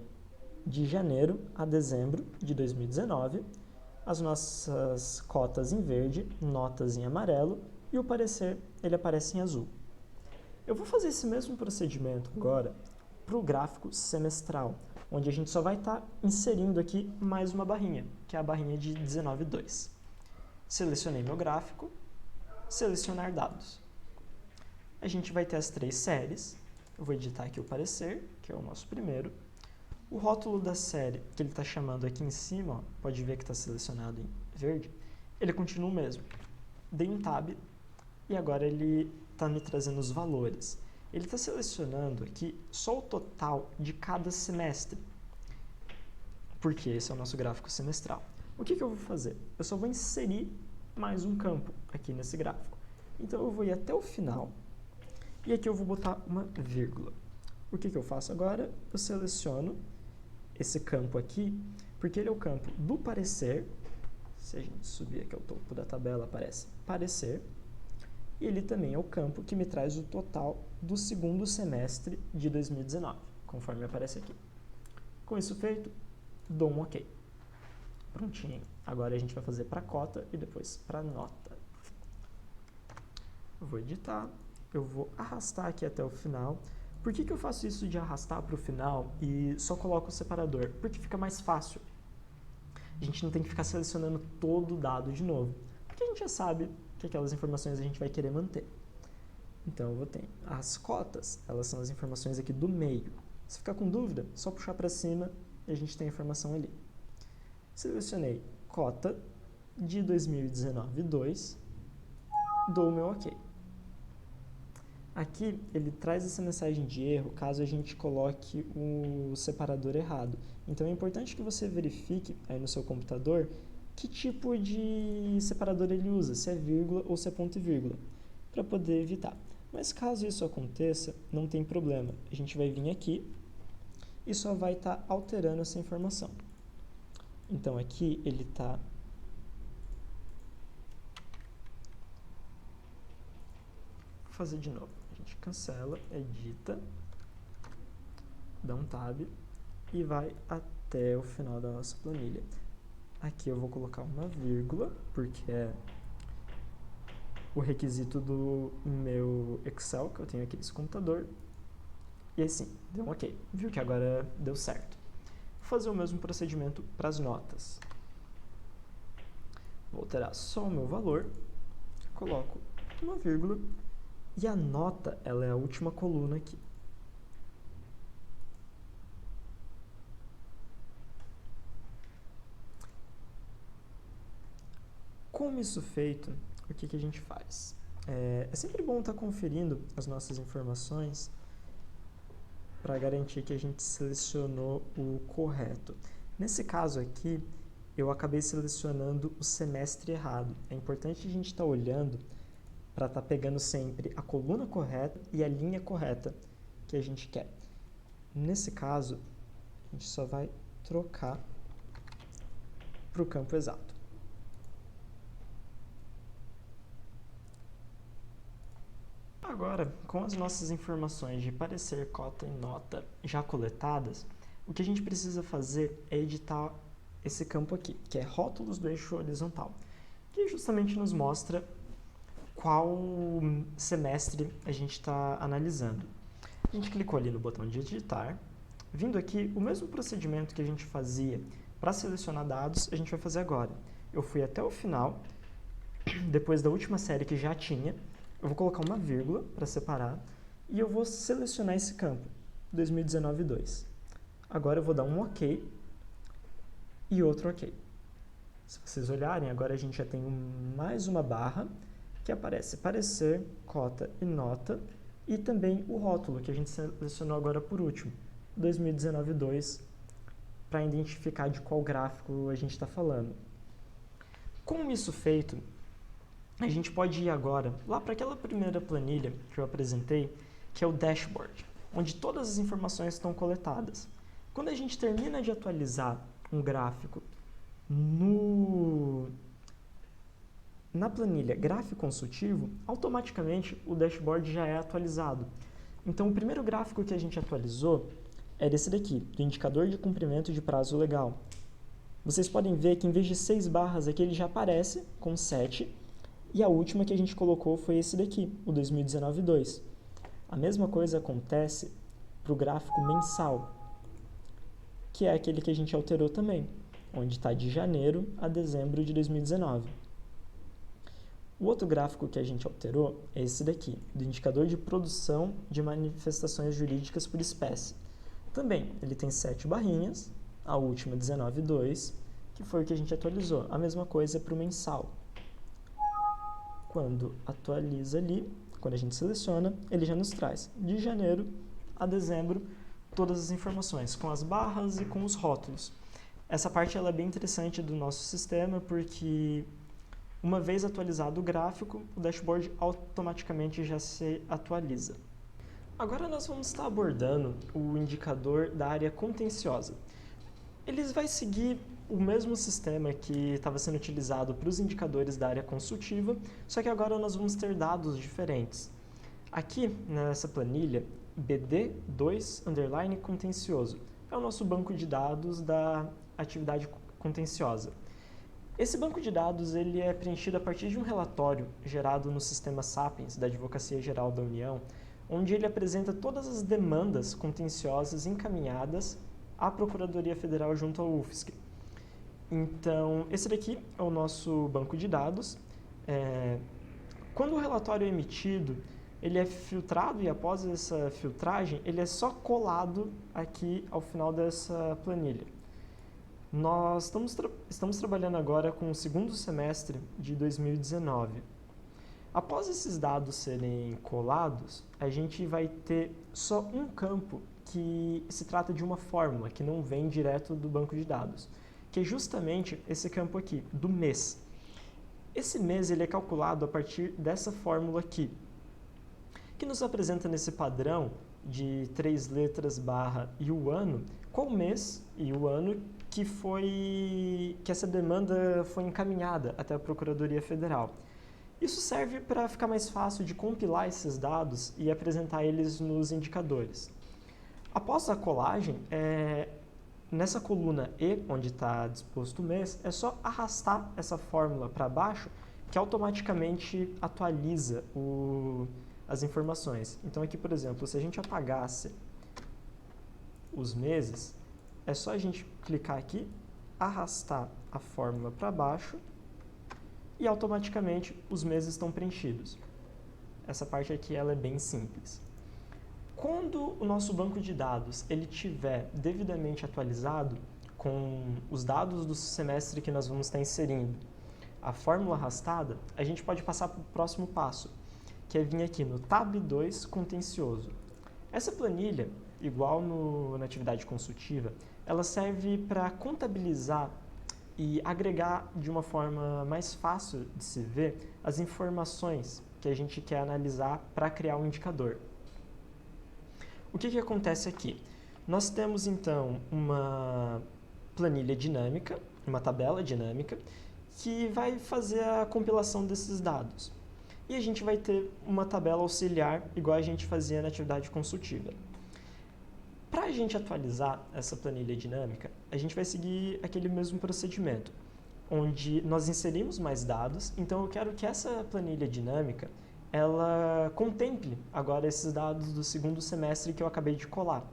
de janeiro a dezembro de 2019, as nossas cotas em verde, notas em amarelo e o parecer ele aparece em azul. Eu vou fazer esse mesmo procedimento agora para o gráfico semestral, onde a gente só vai estar inserindo aqui mais uma barrinha, que é a barrinha de 19,2. Selecionei meu gráfico, selecionar dados. A gente vai ter as 3 séries, eu vou editar aqui o parecer, que é o nosso primeiro. O rótulo da série, que ele está chamando aqui em cima, ó, pode ver que está selecionado em verde, ele continua o mesmo. Dei um Tab e agora ele está me trazendo os valores. Ele está selecionando aqui só o total de cada semestre, porque esse é o nosso gráfico semestral. O que eu vou fazer? Eu só vou inserir mais um campo aqui nesse gráfico. Então eu vou ir até o final e aqui eu vou botar uma vírgula. O que eu faço agora? Eu seleciono esse campo aqui, porque ele é o campo do parecer. Se a gente subir aqui ao topo da tabela, aparece parecer. E ele também é o campo que me traz o total do segundo semestre de 2019, conforme aparece aqui. Com isso feito, dou um OK. Prontinho. Agora a gente vai fazer para cota e depois para nota. Eu vou editar, eu vou arrastar aqui até o final. Por que eu faço isso de arrastar para o final e só coloco o separador? Porque fica mais fácil. A gente não tem que ficar selecionando todo o dado de novo, porque a gente já sabe que aquelas informações a gente vai querer manter. Então eu vou ter as cotas, elas são as informações aqui do meio. Se ficar com dúvida, só puxar para cima e a gente tem a informação ali. Selecionei cota de 2019, 2, dou o meu OK. Aqui ele traz essa mensagem de erro caso a gente coloque o separador errado. Então é importante que você verifique aí no seu computador que tipo de separador ele usa, se é vírgula ou se é ponto e vírgula, para poder evitar. Mas caso isso aconteça, não tem problema. A gente vai vir aqui e só vai estar alterando essa informação. Então aqui ele está vou fazer de novo. A gente cancela, edita, dá um Tab e vai até o final da nossa planilha. Aqui eu vou colocar uma vírgula, porque é o requisito do meu Excel, que eu tenho aqui nesse computador. E aí sim, deu um OK. Viu que agora deu certo. Vou fazer o mesmo procedimento para as notas. Vou alterar só o meu valor, coloco uma vírgula, e a nota, ela é a última coluna aqui. Com isso feito, o que a gente faz? É sempre bom estar conferindo as nossas informações para garantir que a gente selecionou o correto. Nesse caso aqui, eu acabei selecionando o semestre errado. É importante a gente estar olhando para estar pegando sempre a coluna correta e a linha correta que a gente quer. Nesse caso, a gente só vai trocar para o campo exato. Agora, com as nossas informações de parecer, cota e nota já coletadas, o que a gente precisa fazer é editar esse campo aqui, que é rótulos do eixo horizontal, que justamente nos mostra qual semestre a gente está analisando. A gente clicou ali no botão de editar. Vindo aqui, o mesmo procedimento que a gente fazia para selecionar dados, a gente vai fazer agora. Eu fui até o final, depois da última série que já tinha, eu vou colocar uma vírgula para separar e eu vou selecionar esse campo. 2019-2. Agora eu vou dar um OK e outro OK. Se vocês olharem, agora a gente já tem mais uma barra que aparece parecer, cota e nota, e também o rótulo, que a gente selecionou agora por último, 2019-2, para identificar de qual gráfico a gente está falando. Com isso feito, a gente pode ir agora lá para aquela primeira planilha que eu apresentei, que é o dashboard, onde todas as informações estão coletadas. Quando a gente termina de atualizar um gráfico na planilha gráfico consultivo, automaticamente o dashboard já é atualizado. Então, o primeiro gráfico que a gente atualizou era esse daqui, do indicador de cumprimento de prazo legal. Vocês podem ver que em vez de 6 barras aqui, ele já aparece com 7, e a última que a gente colocou foi esse daqui, o 2019-2. A mesma coisa acontece para o gráfico mensal, que é aquele que a gente alterou também, onde está de janeiro a dezembro de 2019. O outro gráfico que a gente alterou é esse daqui, do indicador de produção de manifestações jurídicas por espécie. Também, ele tem 7 barrinhas, a última 19,2, que foi o que a gente atualizou. A mesma coisa para o mensal. Quando atualiza ali, quando a gente seleciona, ele já nos traz de janeiro a dezembro todas as informações, com as barras e com os rótulos. Essa parte ela é bem interessante do nosso sistema, porque uma vez atualizado o gráfico, o dashboard automaticamente já se atualiza. Agora nós vamos estar abordando o indicador da área contenciosa. Ele vai seguir o mesmo sistema que estava sendo utilizado para os indicadores da área consultiva, só que agora nós vamos ter dados diferentes. Aqui nessa planilha, BD2_contencioso é o nosso banco de dados da atividade contenciosa. Esse banco de dados ele é preenchido a partir de um relatório gerado no sistema Sapiens da Advocacia Geral da União, onde ele apresenta todas as demandas contenciosas encaminhadas à Procuradoria Federal junto ao UFSC. Então, esse daqui é o nosso banco de dados. Quando o relatório é emitido, ele é filtrado e após essa filtragem, ele é só colado aqui ao final dessa planilha. Nós estamos trabalhando agora com o segundo semestre de 2019. Após esses dados serem colados, a gente vai ter só um campo que se trata de uma fórmula, que não vem direto do banco de dados, que é justamente esse campo aqui, do mês. Esse mês ele é calculado a partir dessa fórmula aqui, que nos apresenta nesse padrão de 3 letras barra e o ano, qual mês e o ano que essa demanda foi encaminhada até a Procuradoria Federal. Isso serve para ficar mais fácil de compilar esses dados e apresentar eles nos indicadores. Após a colagem, nessa coluna E, onde está disposto o mês, é só arrastar essa fórmula para baixo que automaticamente atualiza as informações. Então aqui, por exemplo, se a gente apagasse os meses, é só a gente clicar aqui, arrastar a fórmula para baixo e automaticamente os meses estão preenchidos. Essa parte aqui ela é bem simples. Quando o nosso banco de dados ele estiver devidamente atualizado com os dados do semestre que nós vamos estar inserindo, a fórmula arrastada, a gente pode passar para o próximo passo, que é vir aqui no Tab 2 Contencioso. Essa planilha, igual na atividade consultiva, ela serve para contabilizar e agregar de uma forma mais fácil de se ver as informações que a gente quer analisar para criar um indicador. O que acontece aqui? Nós temos então uma planilha dinâmica, uma tabela dinâmica, que vai fazer a compilação desses dados. E a gente vai ter uma tabela auxiliar, igual a gente fazia na atividade consultiva. Para a gente atualizar essa planilha dinâmica, a gente vai seguir aquele mesmo procedimento, onde nós inserimos mais dados. Então, eu quero que essa planilha dinâmica ela contemple agora esses dados do segundo semestre que eu acabei de colar.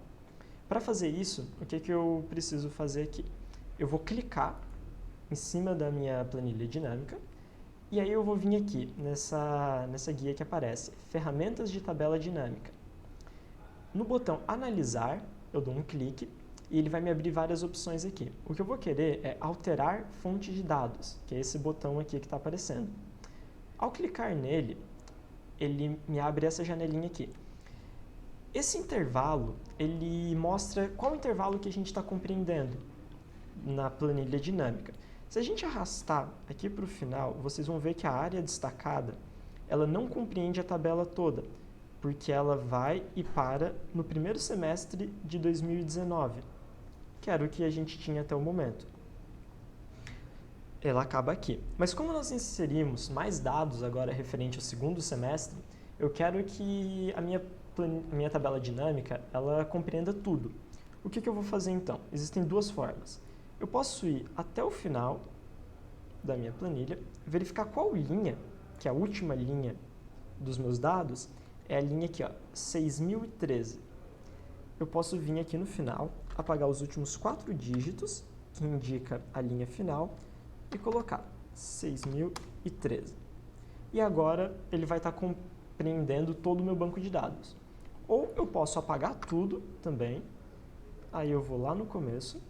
Para fazer isso, o que eu preciso fazer aqui? Eu vou clicar em cima da minha planilha dinâmica e aí eu vou vir aqui nessa guia que aparece, Ferramentas de Tabela Dinâmica. No botão Analisar, eu dou um clique e ele vai me abrir várias opções aqui. O que eu vou querer é alterar fonte de dados, que é esse botão aqui que está aparecendo. Ao clicar nele, ele me abre essa janelinha aqui. Esse intervalo, ele mostra qual intervalo que a gente está compreendendo na planilha dinâmica. Se a gente arrastar aqui para o final, vocês vão ver que a área destacada, ela não compreende a tabela toda, porque ela vai e para no primeiro semestre de 2019, que era o que a gente tinha até o momento. Ela acaba aqui. Mas como nós inserimos mais dados agora referente ao segundo semestre, eu quero que a minha tabela dinâmica ela compreenda tudo. O que eu vou fazer então? Existem duas formas. Eu posso ir até o final da minha planilha, verificar qual linha, que é a última linha dos meus dados, é a linha aqui, ó, 6013. Eu posso vir aqui no final, apagar os últimos 4 dígitos, que indica a linha final, e colocar 6013. E agora ele vai estar compreendendo todo o meu banco de dados. Ou eu posso apagar tudo também, aí eu vou lá no começo,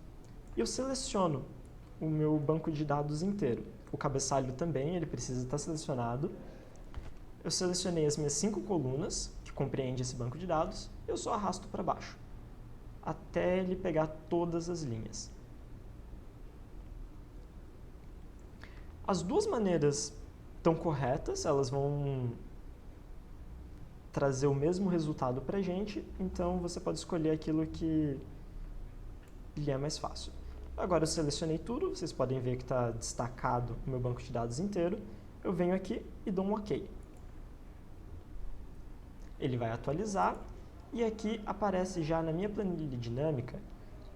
e eu seleciono o meu banco de dados inteiro. O cabeçalho também, ele precisa estar selecionado. Eu selecionei as minhas 5 colunas, que compreende esse banco de dados, eu só arrasto para baixo, até ele pegar todas as linhas. As duas maneiras estão corretas, elas vão trazer o mesmo resultado para a gente, então você pode escolher aquilo que lhe é mais fácil. Agora eu selecionei tudo, vocês podem ver que está destacado o meu banco de dados inteiro. Eu venho aqui e dou um OK. Ele vai atualizar e aqui aparece já na minha planilha dinâmica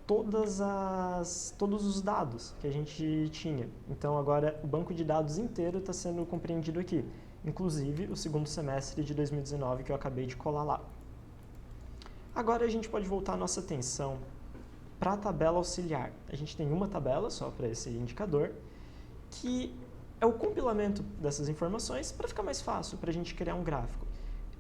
todos os dados que a gente tinha. Então agora o banco de dados inteiro está sendo compreendido aqui, inclusive o segundo semestre de 2019 que eu acabei de colar lá. Agora a gente pode voltar a nossa atenção para a tabela auxiliar. A gente tem uma tabela só para esse indicador, que é o compilamento dessas informações para ficar mais fácil para a gente criar um gráfico.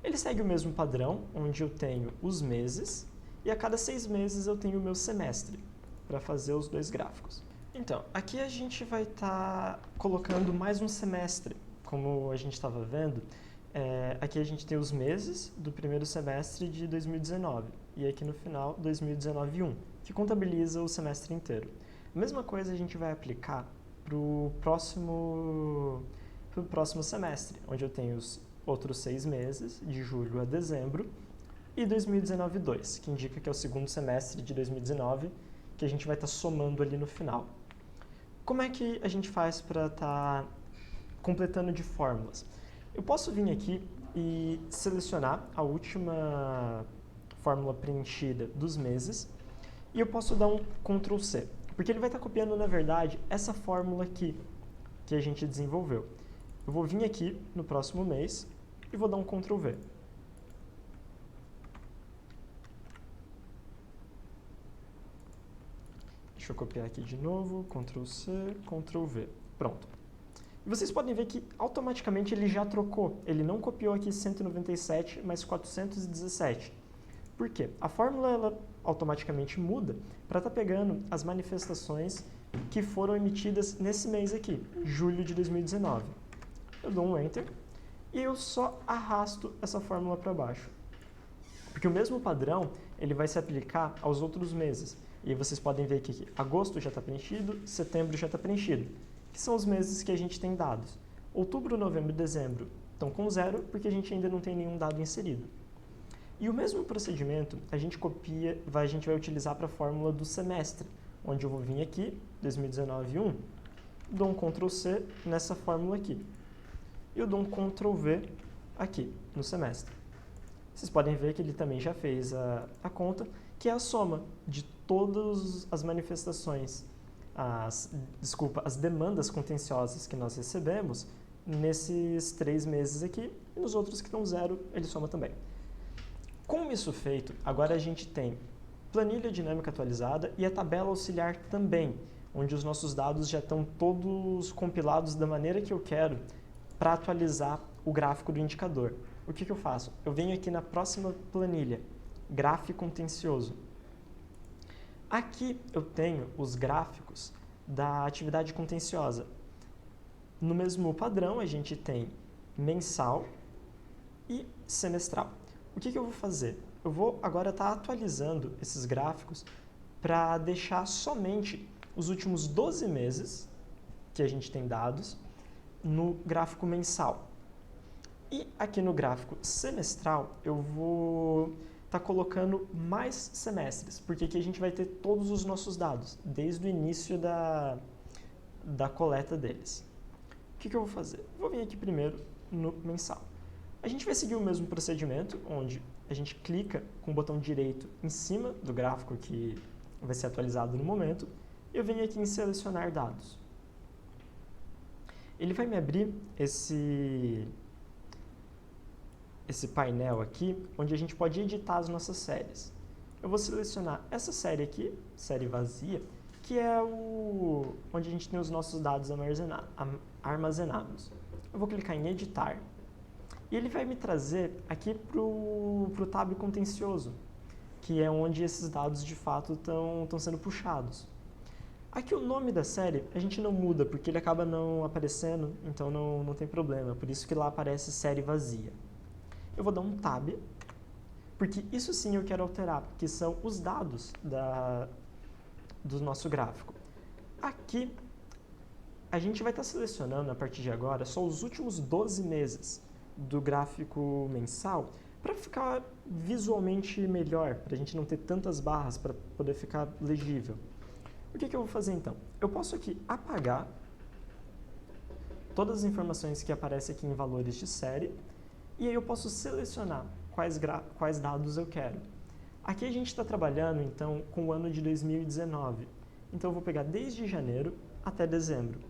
Ele segue o mesmo padrão, onde eu tenho os meses, e a cada 6 meses eu tenho o meu semestre, para fazer os dois gráficos. Então, aqui a gente vai estar colocando mais um semestre, como a gente estava vendo. Aqui a gente tem os meses do primeiro semestre de 2019, e aqui no final, 2019-1, que contabiliza o semestre inteiro. A mesma coisa a gente vai aplicar para o próximo semestre, onde eu tenho os outros 6 meses, de julho a dezembro, e 2019-2, que indica que é o segundo semestre de 2019, que a gente vai estar somando ali no final. Como é que a gente faz para estar completando de fórmulas? Eu posso vir aqui e selecionar a última fórmula preenchida dos meses, e eu posso dar um Ctrl C, porque ele vai estar copiando, na verdade, essa fórmula aqui que a gente desenvolveu. Eu vou vir aqui no próximo mês e vou dar um Ctrl V. Deixa eu copiar aqui de novo, Ctrl C, Ctrl V. Pronto. E vocês podem ver que automaticamente ele já trocou. Ele não copiou aqui 197, mas 417. Por quê? A fórmula ela automaticamente muda para estar pegando as manifestações que foram emitidas nesse mês aqui, julho de 2019. Eu dou um Enter e eu só arrasto essa fórmula para baixo. Porque o mesmo padrão ele vai se aplicar aos outros meses. E vocês podem ver que aqui, agosto já está preenchido, setembro já está preenchido, que são os meses que a gente tem dados. Outubro, novembro e dezembro estão com 0, porque a gente ainda não tem nenhum dado inserido. E o mesmo procedimento a gente vai utilizar para a fórmula do semestre, onde eu vou vir aqui, 2019-1, dou um Ctrl C nessa fórmula aqui. E eu dou um Ctrl V aqui, no semestre. Vocês podem ver que ele também já fez a conta, que é a soma de todas as manifestações, as demandas contenciosas que nós recebemos nesses 3 meses aqui, e nos outros que estão 0, ele soma também. Com isso feito, agora a gente tem planilha dinâmica atualizada e a tabela auxiliar também, onde os nossos dados já estão todos compilados da maneira que eu quero para atualizar o gráfico do indicador. O que eu faço? Eu venho aqui na próxima planilha, gráfico contencioso. Aqui eu tenho os gráficos da atividade contenciosa. No mesmo padrão, a gente tem mensal e semestral. O que eu vou fazer? Eu vou agora estar atualizando esses gráficos para deixar somente os últimos 12 meses que a gente tem dados no gráfico mensal. E aqui no gráfico semestral eu vou estar colocando mais semestres, porque aqui a gente vai ter todos os nossos dados, desde o início da coleta deles. O que eu vou fazer? Vou vir aqui primeiro no mensal. A gente vai seguir o mesmo procedimento, onde a gente clica com o botão direito em cima do gráfico que vai ser atualizado no momento, e eu venho aqui em selecionar dados. Ele vai me abrir esse painel aqui, onde a gente pode editar as nossas séries. Eu vou selecionar essa série aqui, série vazia, que é onde a gente tem os nossos dados armazenados. Eu vou clicar em editar, e ele vai me trazer aqui para o tab contencioso, que é onde esses dados de fato estão sendo puxados. Aqui o nome da série a gente não muda, porque ele acaba não aparecendo, então não tem problema, por isso que lá aparece série vazia. Eu vou dar um tab, porque isso sim eu quero alterar, que são os dados do nosso gráfico. Aqui a gente vai estar selecionando a partir de agora só os últimos 12 meses do gráfico mensal, para ficar visualmente melhor, para a gente não ter tantas barras, para poder ficar legível. O que eu vou fazer então? Eu posso aqui apagar todas as informações que aparecem aqui em valores de série, e aí eu posso selecionar quais dados eu quero. Aqui a gente está trabalhando então com o ano de 2019, então eu vou pegar desde janeiro até dezembro.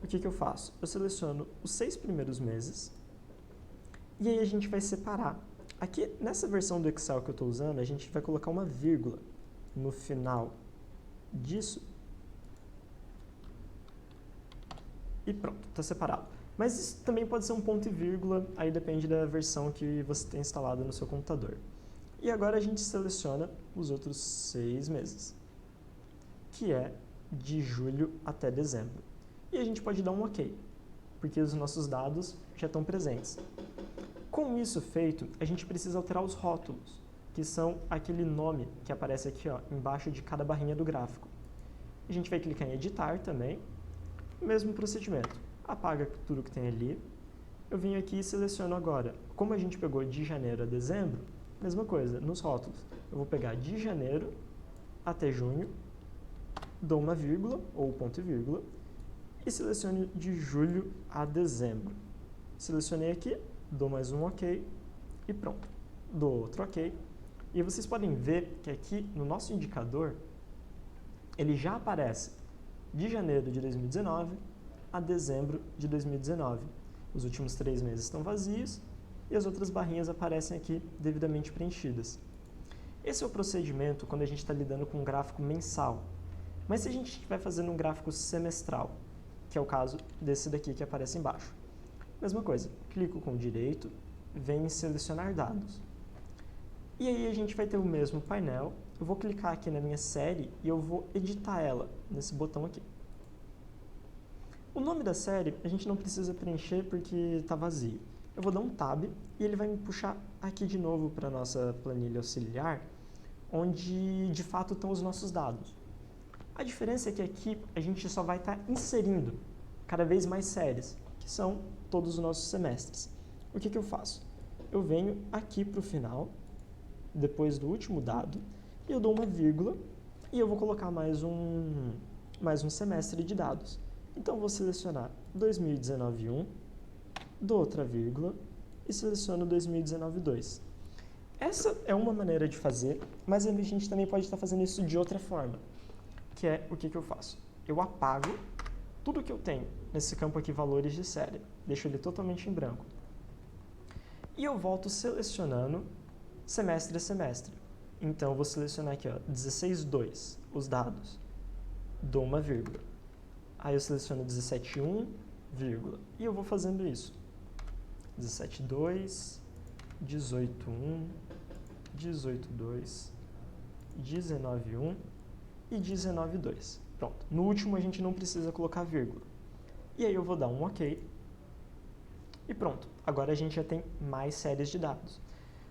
O que eu faço? Eu seleciono os 6 primeiros meses, e aí a gente vai separar. Aqui, nessa versão do Excel que eu estou usando, a gente vai colocar uma vírgula no final disso. E pronto, está separado. Mas isso também pode ser um ponto e vírgula, aí depende da versão que você tem instalada no seu computador. E agora a gente seleciona os outros 6 meses, que é de julho até dezembro. E a gente pode dar um OK, porque os nossos dados já estão presentes. Com isso feito, a gente precisa alterar os rótulos, que são aquele nome que aparece aqui embaixo de cada barrinha do gráfico. A gente vai clicar em editar também, mesmo procedimento. Apaga tudo que tem ali. Eu venho aqui e seleciono agora, como a gente pegou de janeiro a dezembro, mesma coisa, nos rótulos. Eu vou pegar de janeiro até junho, dou uma vírgula ou ponto e vírgula, e seleciono de julho a dezembro. Selecionei aqui, dou mais um OK e pronto. Dou outro OK. E vocês podem ver que aqui no nosso indicador, ele já aparece de janeiro de 2019 a dezembro de 2019. Os últimos 3 meses estão vazios e as outras barrinhas aparecem aqui devidamente preenchidas. Esse é o procedimento quando a gente está lidando com um gráfico mensal. Mas se a gente estiver fazendo um gráfico semestral, que é o caso desse daqui que aparece embaixo, mesma coisa, clico com o direito, venho em selecionar dados. E aí a gente vai ter o mesmo painel, eu vou clicar aqui na minha série e eu vou editar ela, nesse botão aqui. O nome da série a gente não precisa preencher porque está vazio. Eu vou dar um tab e ele vai me puxar aqui de novo para a nossa planilha auxiliar, onde de fato estão os nossos dados. A diferença é que aqui a gente só vai estar inserindo cada vez mais séries, que são todos os nossos semestres. O que eu faço? Eu venho aqui para o final, depois do último dado, e eu dou uma vírgula, e eu vou colocar mais um semestre de dados. Então, eu vou selecionar 2019-1, dou outra vírgula, e seleciono 2019-2. Essa é uma maneira de fazer, mas a gente também pode estar fazendo isso de outra forma, que é o que eu faço? Eu apago tudo que eu tenho nesse campo aqui, valores de série, deixo ele totalmente em branco. E eu volto selecionando semestre a semestre. Então, eu vou selecionar aqui, 16.2, os dados, dou uma vírgula. Aí eu seleciono 17.1, vírgula, e eu vou fazendo isso. 17.2, 18.1, 18.2, 19.1 e 19.2. Pronto. No último a gente não precisa colocar vírgula. E aí eu vou dar um OK. E pronto. Agora a gente já tem mais séries de dados.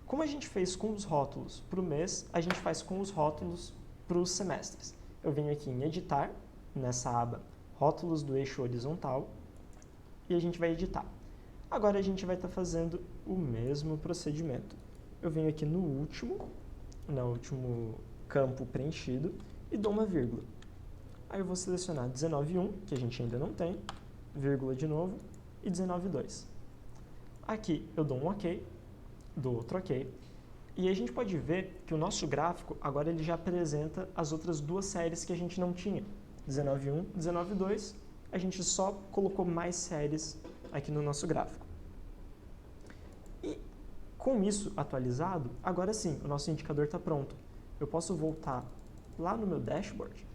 Como a gente fez com os rótulos para o mês, a gente faz com os rótulos para os semestres. Eu venho aqui em editar, nessa aba rótulos do eixo horizontal, e a gente vai editar. Agora a gente vai estar fazendo o mesmo procedimento. Eu venho aqui no último campo preenchido e dou uma vírgula. Aí eu vou selecionar 19.1, que a gente ainda não tem, vírgula de novo, e 19.2. Aqui eu dou um OK, dou outro OK, e a gente pode ver que o nosso gráfico agora ele já apresenta as outras duas séries que a gente não tinha. 19.1, 19.2, a gente só colocou mais séries aqui no nosso gráfico. E com isso atualizado, agora sim, o nosso indicador está pronto. Eu posso voltar lá no meu dashboard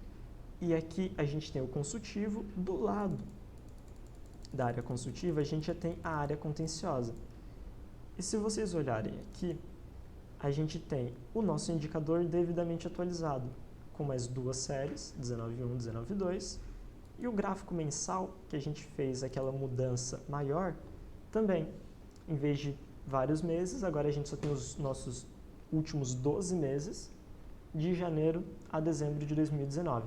e aqui a gente tem o consultivo. Do lado da área consultiva, a gente já tem a área contenciosa. E se vocês olharem aqui, a gente tem o nosso indicador devidamente atualizado, com mais duas séries, 19.1, 19.2, e o gráfico mensal, que a gente fez aquela mudança maior, também, em vez de vários meses, agora a gente só tem os nossos últimos 12 meses, de janeiro a dezembro de 2019.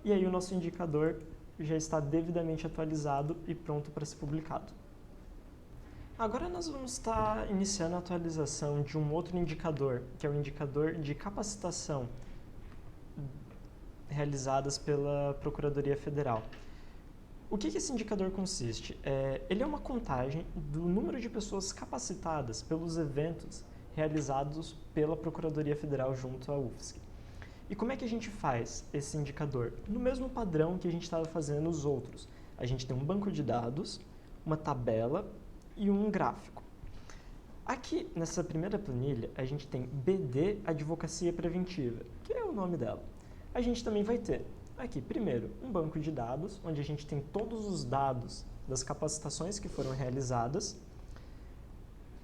E aí o nosso indicador já está devidamente atualizado e pronto para ser publicado. Agora nós vamos estar iniciando a atualização de um outro indicador, que é o indicador de capacitação realizadas pela Procuradoria Federal. O que esse indicador consiste? Ele é uma contagem do número de pessoas capacitadas pelos eventos realizados pela Procuradoria Federal junto à UFSC. E como é que a gente faz esse indicador? No mesmo padrão que a gente estava fazendo os outros. A gente tem um banco de dados, uma tabela e um gráfico. Aqui, nessa primeira planilha, a gente tem BD Advocacia Preventiva, que é o nome dela. A gente também vai ter aqui, primeiro, um banco de dados, onde a gente tem todos os dados das capacitações que foram realizadas.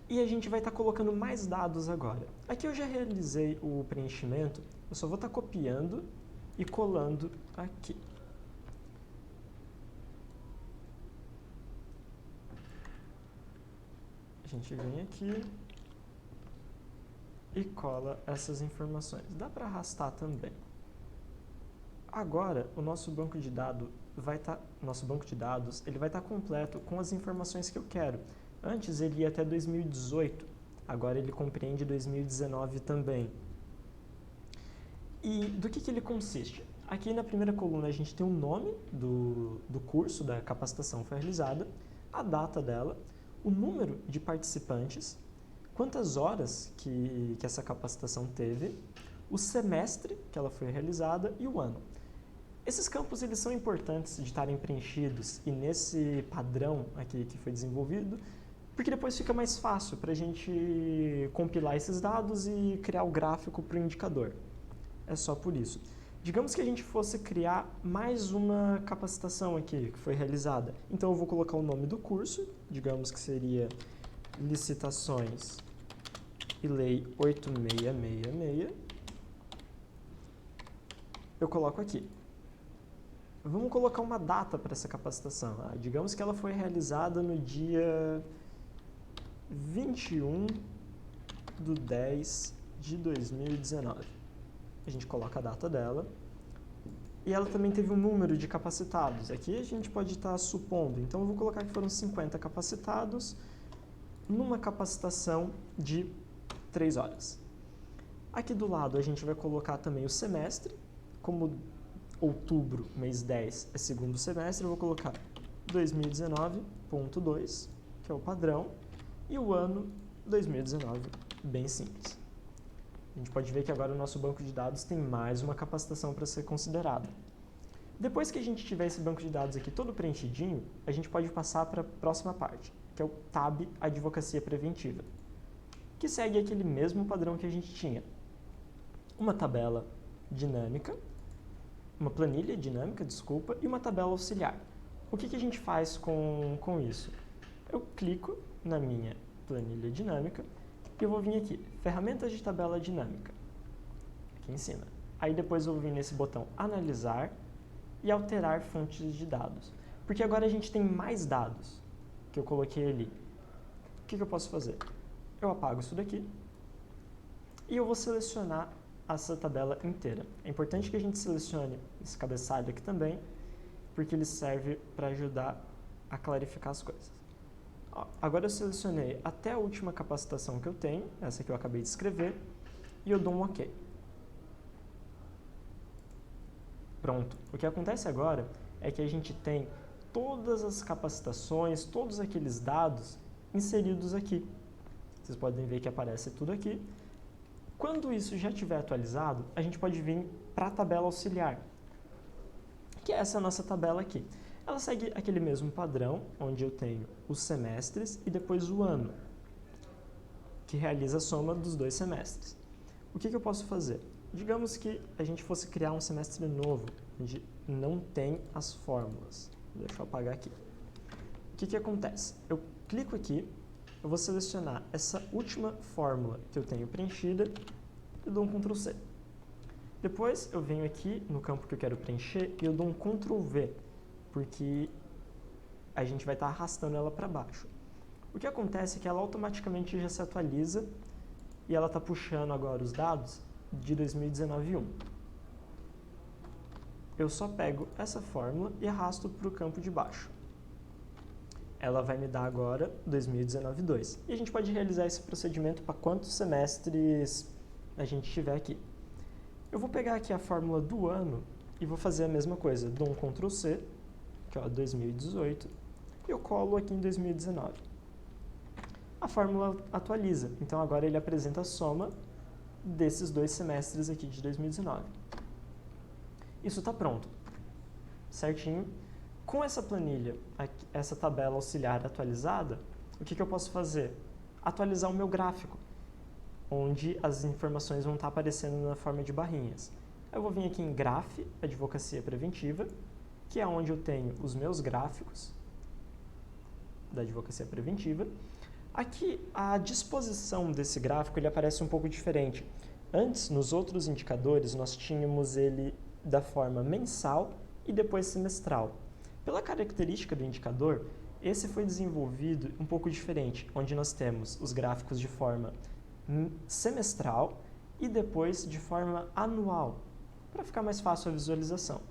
E a gente vai estar colocando mais dados agora. Aqui eu já realizei o preenchimento, eu só vou estar copiando e colando aqui. A gente vem aqui e cola essas informações. Dá para arrastar também. Agora, o nosso banco de dados ele vai estar completo com as informações que eu quero. Antes ele ia até 2018, agora ele compreende 2019 também. E do que ele consiste? Aqui na primeira coluna a gente tem o nome do curso, da capacitação que foi realizada, a data dela, o número de participantes, quantas horas que essa capacitação teve, o semestre que ela foi realizada e o ano. Esses campos eles são importantes de estarem preenchidos e nesse padrão aqui que foi desenvolvido, porque depois fica mais fácil para a gente compilar esses dados e criar o gráfico para o indicador. É só por isso. Digamos que a gente fosse criar mais uma capacitação aqui que foi realizada. Então eu vou colocar o nome do curso, digamos que seria Licitações e Lei 8666. Eu coloco aqui. Vamos colocar uma data para essa capacitação. Digamos que ela foi realizada no dia 21/10/2019. A gente coloca a data dela. E ela também teve um número de capacitados. Aqui a gente pode estar supondo. Então eu vou colocar que foram 50 capacitados numa capacitação de 3 horas. Aqui do lado a gente vai colocar também o semestre. Como outubro, mês 10, é segundo semestre, eu vou colocar 2019.2, que é o padrão, e o ano 2019, bem simples. A gente pode ver que agora o nosso banco de dados tem mais uma capacitação para ser considerada. Depois que a gente tiver esse banco de dados aqui todo preenchidinho, a gente pode passar para a próxima parte, que é o Tab Advocacia Preventiva, que segue aquele mesmo padrão que a gente tinha. Uma tabela dinâmica, uma planilha dinâmica, desculpa, e uma tabela auxiliar. O que a gente faz com isso? Eu clico na minha planilha dinâmica E eu vou vir aqui, ferramentas de tabela dinâmica, aqui em cima. Aí depois eu vou vir nesse botão analisar e alterar fontes de dados. Porque agora a gente tem mais dados que eu coloquei ali. O que eu posso fazer? Eu apago isso daqui e eu vou selecionar essa tabela inteira. É importante que a gente selecione esse cabeçalho aqui também, porque ele serve para ajudar a clarificar as coisas. Ó, agora eu selecionei até a última capacitação que eu tenho, essa que eu acabei de escrever, e eu dou um OK. Pronto. O que acontece agora é que a gente tem todas as capacitações, todos aqueles dados inseridos aqui. Vocês podem ver que aparece tudo aqui. Quando isso já estiver atualizado, a gente pode vir para a tabela auxiliar, que é essa nossa tabela aqui. Ela segue aquele mesmo padrão, onde eu tenho os semestres e depois o ano, que realiza a soma dos 2 semestres. O que eu posso fazer? Digamos que a gente fosse criar um semestre novo, onde não tem as fórmulas. Deixa eu apagar aqui. O que acontece? Eu clico aqui, eu vou selecionar essa última fórmula que eu tenho preenchida e dou um Ctrl C. Depois eu venho aqui no campo que eu quero preencher e eu dou um Ctrl V, porque a gente vai estar arrastando ela para baixo. O que acontece é que ela automaticamente já se atualiza e ela está puxando agora os dados de 2019-1. Eu só pego essa fórmula e arrasto para o campo de baixo. Ela vai me dar agora 2019-2. E a gente pode realizar esse procedimento para quantos semestres a gente tiver aqui. Eu vou pegar aqui a fórmula do ano e vou fazer a mesma coisa. Dou um Ctrl C, que é 2018, e eu colo aqui em 2019. A fórmula atualiza, então agora ele apresenta a soma desses 2 semestres aqui de 2019. Isso está pronto, certinho. Com essa planilha, essa tabela auxiliar atualizada, o que eu posso fazer? Atualizar o meu gráfico, onde as informações vão estar aparecendo na forma de barrinhas. Eu vou vir aqui em Graph, Advocacia Preventiva, que é onde eu tenho os meus gráficos da Advocacia Preventiva. Aqui, a disposição desse gráfico ele aparece um pouco diferente. Antes, nos outros indicadores, nós tínhamos ele da forma mensal e depois semestral. Pela característica do indicador, esse foi desenvolvido um pouco diferente, onde nós temos os gráficos de forma semestral e depois de forma anual, para ficar mais fácil a visualização.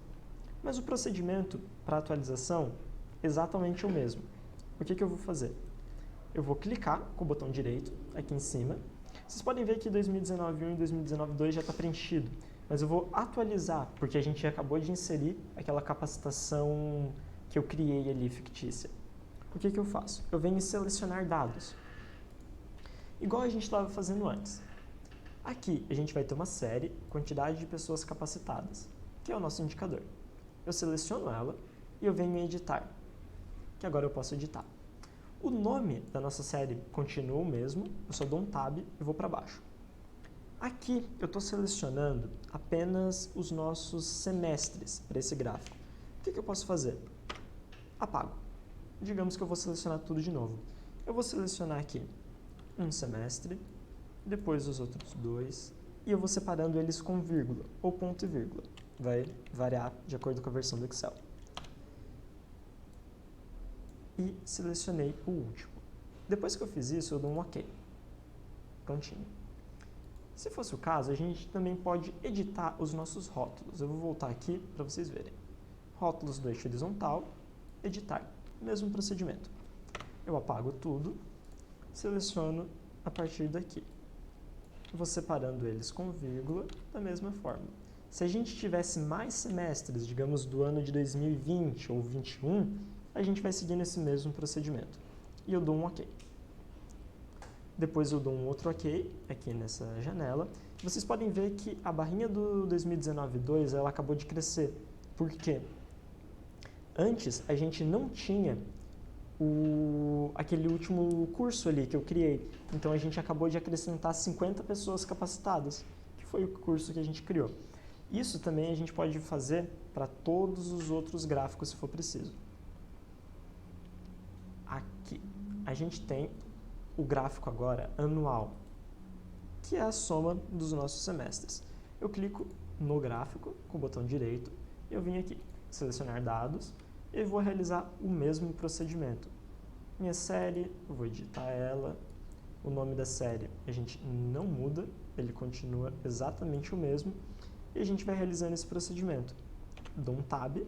Mas o procedimento para atualização é exatamente o mesmo. O que eu vou fazer? Eu vou clicar com o botão direito aqui em cima. Vocês podem ver que 2019-1 e 2019-2 já está preenchido, mas eu vou atualizar, porque a gente acabou de inserir aquela capacitação que eu criei ali, fictícia. O que eu faço? Eu venho selecionar dados, igual a gente estava fazendo antes. Aqui a gente vai ter uma série, quantidade de pessoas capacitadas, que é o nosso indicador. Eu seleciono ela e eu venho em editar, que agora eu posso editar. O nome da nossa série continua o mesmo, eu só dou um tab e vou para baixo. Aqui eu estou selecionando apenas os nossos semestres para esse gráfico. O que eu posso fazer? Apago. Digamos que eu vou selecionar tudo de novo. Eu vou selecionar aqui um semestre, depois os outros 2, e eu vou separando eles com vírgula ou ponto e vírgula. Vai variar de acordo com a versão do Excel. E selecionei o último. Depois que eu fiz isso, eu dou um OK. Prontinho. Se fosse o caso, a gente também pode editar os nossos rótulos. Eu vou voltar aqui para vocês verem. Rótulos do eixo horizontal, editar. Mesmo procedimento. Eu apago tudo, seleciono a partir daqui. Eu vou separando eles com vírgula da mesma forma. Se a gente tivesse mais semestres, digamos do ano de 2020 ou 2021, a gente vai seguindo esse mesmo procedimento. E eu dou um OK. Depois eu dou um outro OK aqui nessa janela. Vocês podem ver que a barrinha do 2019-2 ela acabou de crescer. Por quê? Antes a gente não tinha aquele último curso ali que eu criei. Então a gente acabou de acrescentar 50 pessoas capacitadas, que foi o curso que a gente criou. Isso também a gente pode fazer para todos os outros gráficos se for preciso. Aqui a gente tem o gráfico agora anual. que é a soma dos nossos semestres. Eu clico no gráfico com o botão direito, eu vim aqui, selecionar dados, e vou realizar o mesmo procedimento. Minha série, eu vou editar ela, o nome da série a gente não muda, ele continua exatamente o mesmo, e a gente vai realizando esse procedimento. Dou um Tab,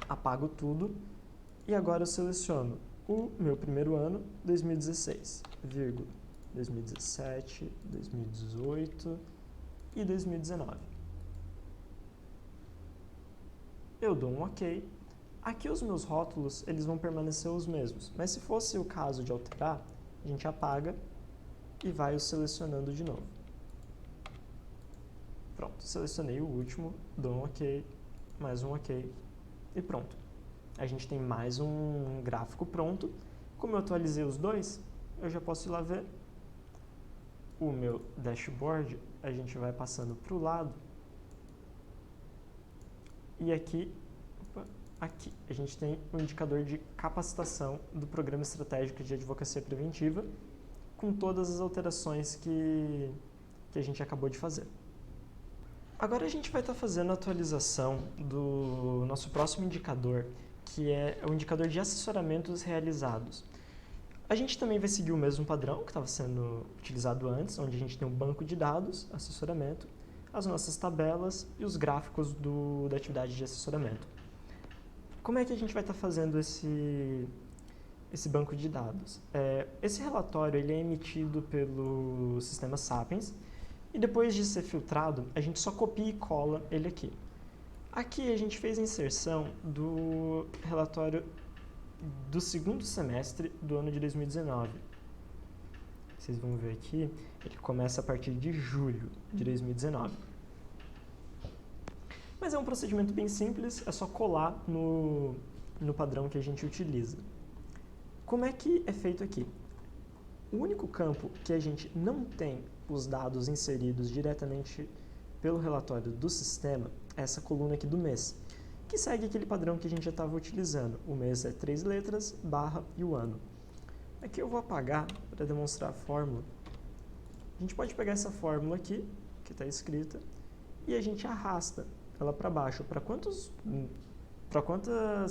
apago tudo, e agora eu seleciono o meu primeiro ano, 2016, vírgula, 2017, 2018 e 2019. Eu dou um OK. Aqui os meus rótulos eles vão permanecer os mesmos, mas se fosse o caso de alterar, a gente apaga e vai o selecionando de novo. Pronto, selecionei o último, dou um OK, mais um OK e pronto. A gente tem mais um gráfico pronto. Como eu atualizei os dois, eu já posso ir lá ver o meu dashboard. A gente vai passando para o lado. E aqui a gente tem o indicador de capacitação do Programa Estratégico de Advocacia Preventiva, com todas as alterações que a gente acabou de fazer. Agora a gente vai estar fazendo a atualização do nosso próximo indicador, que é o indicador de assessoramentos realizados. A gente também vai seguir o mesmo padrão que estava sendo utilizado antes, onde a gente tem um banco de dados, assessoramento, as nossas tabelas e os gráficos da atividade de assessoramento. Como é que a gente vai estar fazendo esse banco de dados? Esse relatório ele é emitido pelo sistema Sapiens e depois de ser filtrado, a gente só copia e cola ele aqui. Aqui a gente fez a inserção do relatório do segundo semestre do ano de 2019. Vocês vão ver aqui, ele começa a partir de julho de 2019. Mas é um procedimento bem simples, é só colar no padrão que a gente utiliza. Como é que é feito aqui? O único campo que a gente não tem os dados inseridos diretamente pelo relatório do sistema é essa coluna aqui do mês, que segue aquele padrão que a gente já estava utilizando. O mês é 3 letras, barra e o ano. Aqui eu vou apagar para demonstrar a fórmula. A gente pode pegar essa fórmula aqui, que está escrita, e a gente arrasta ela para baixo. Para quantas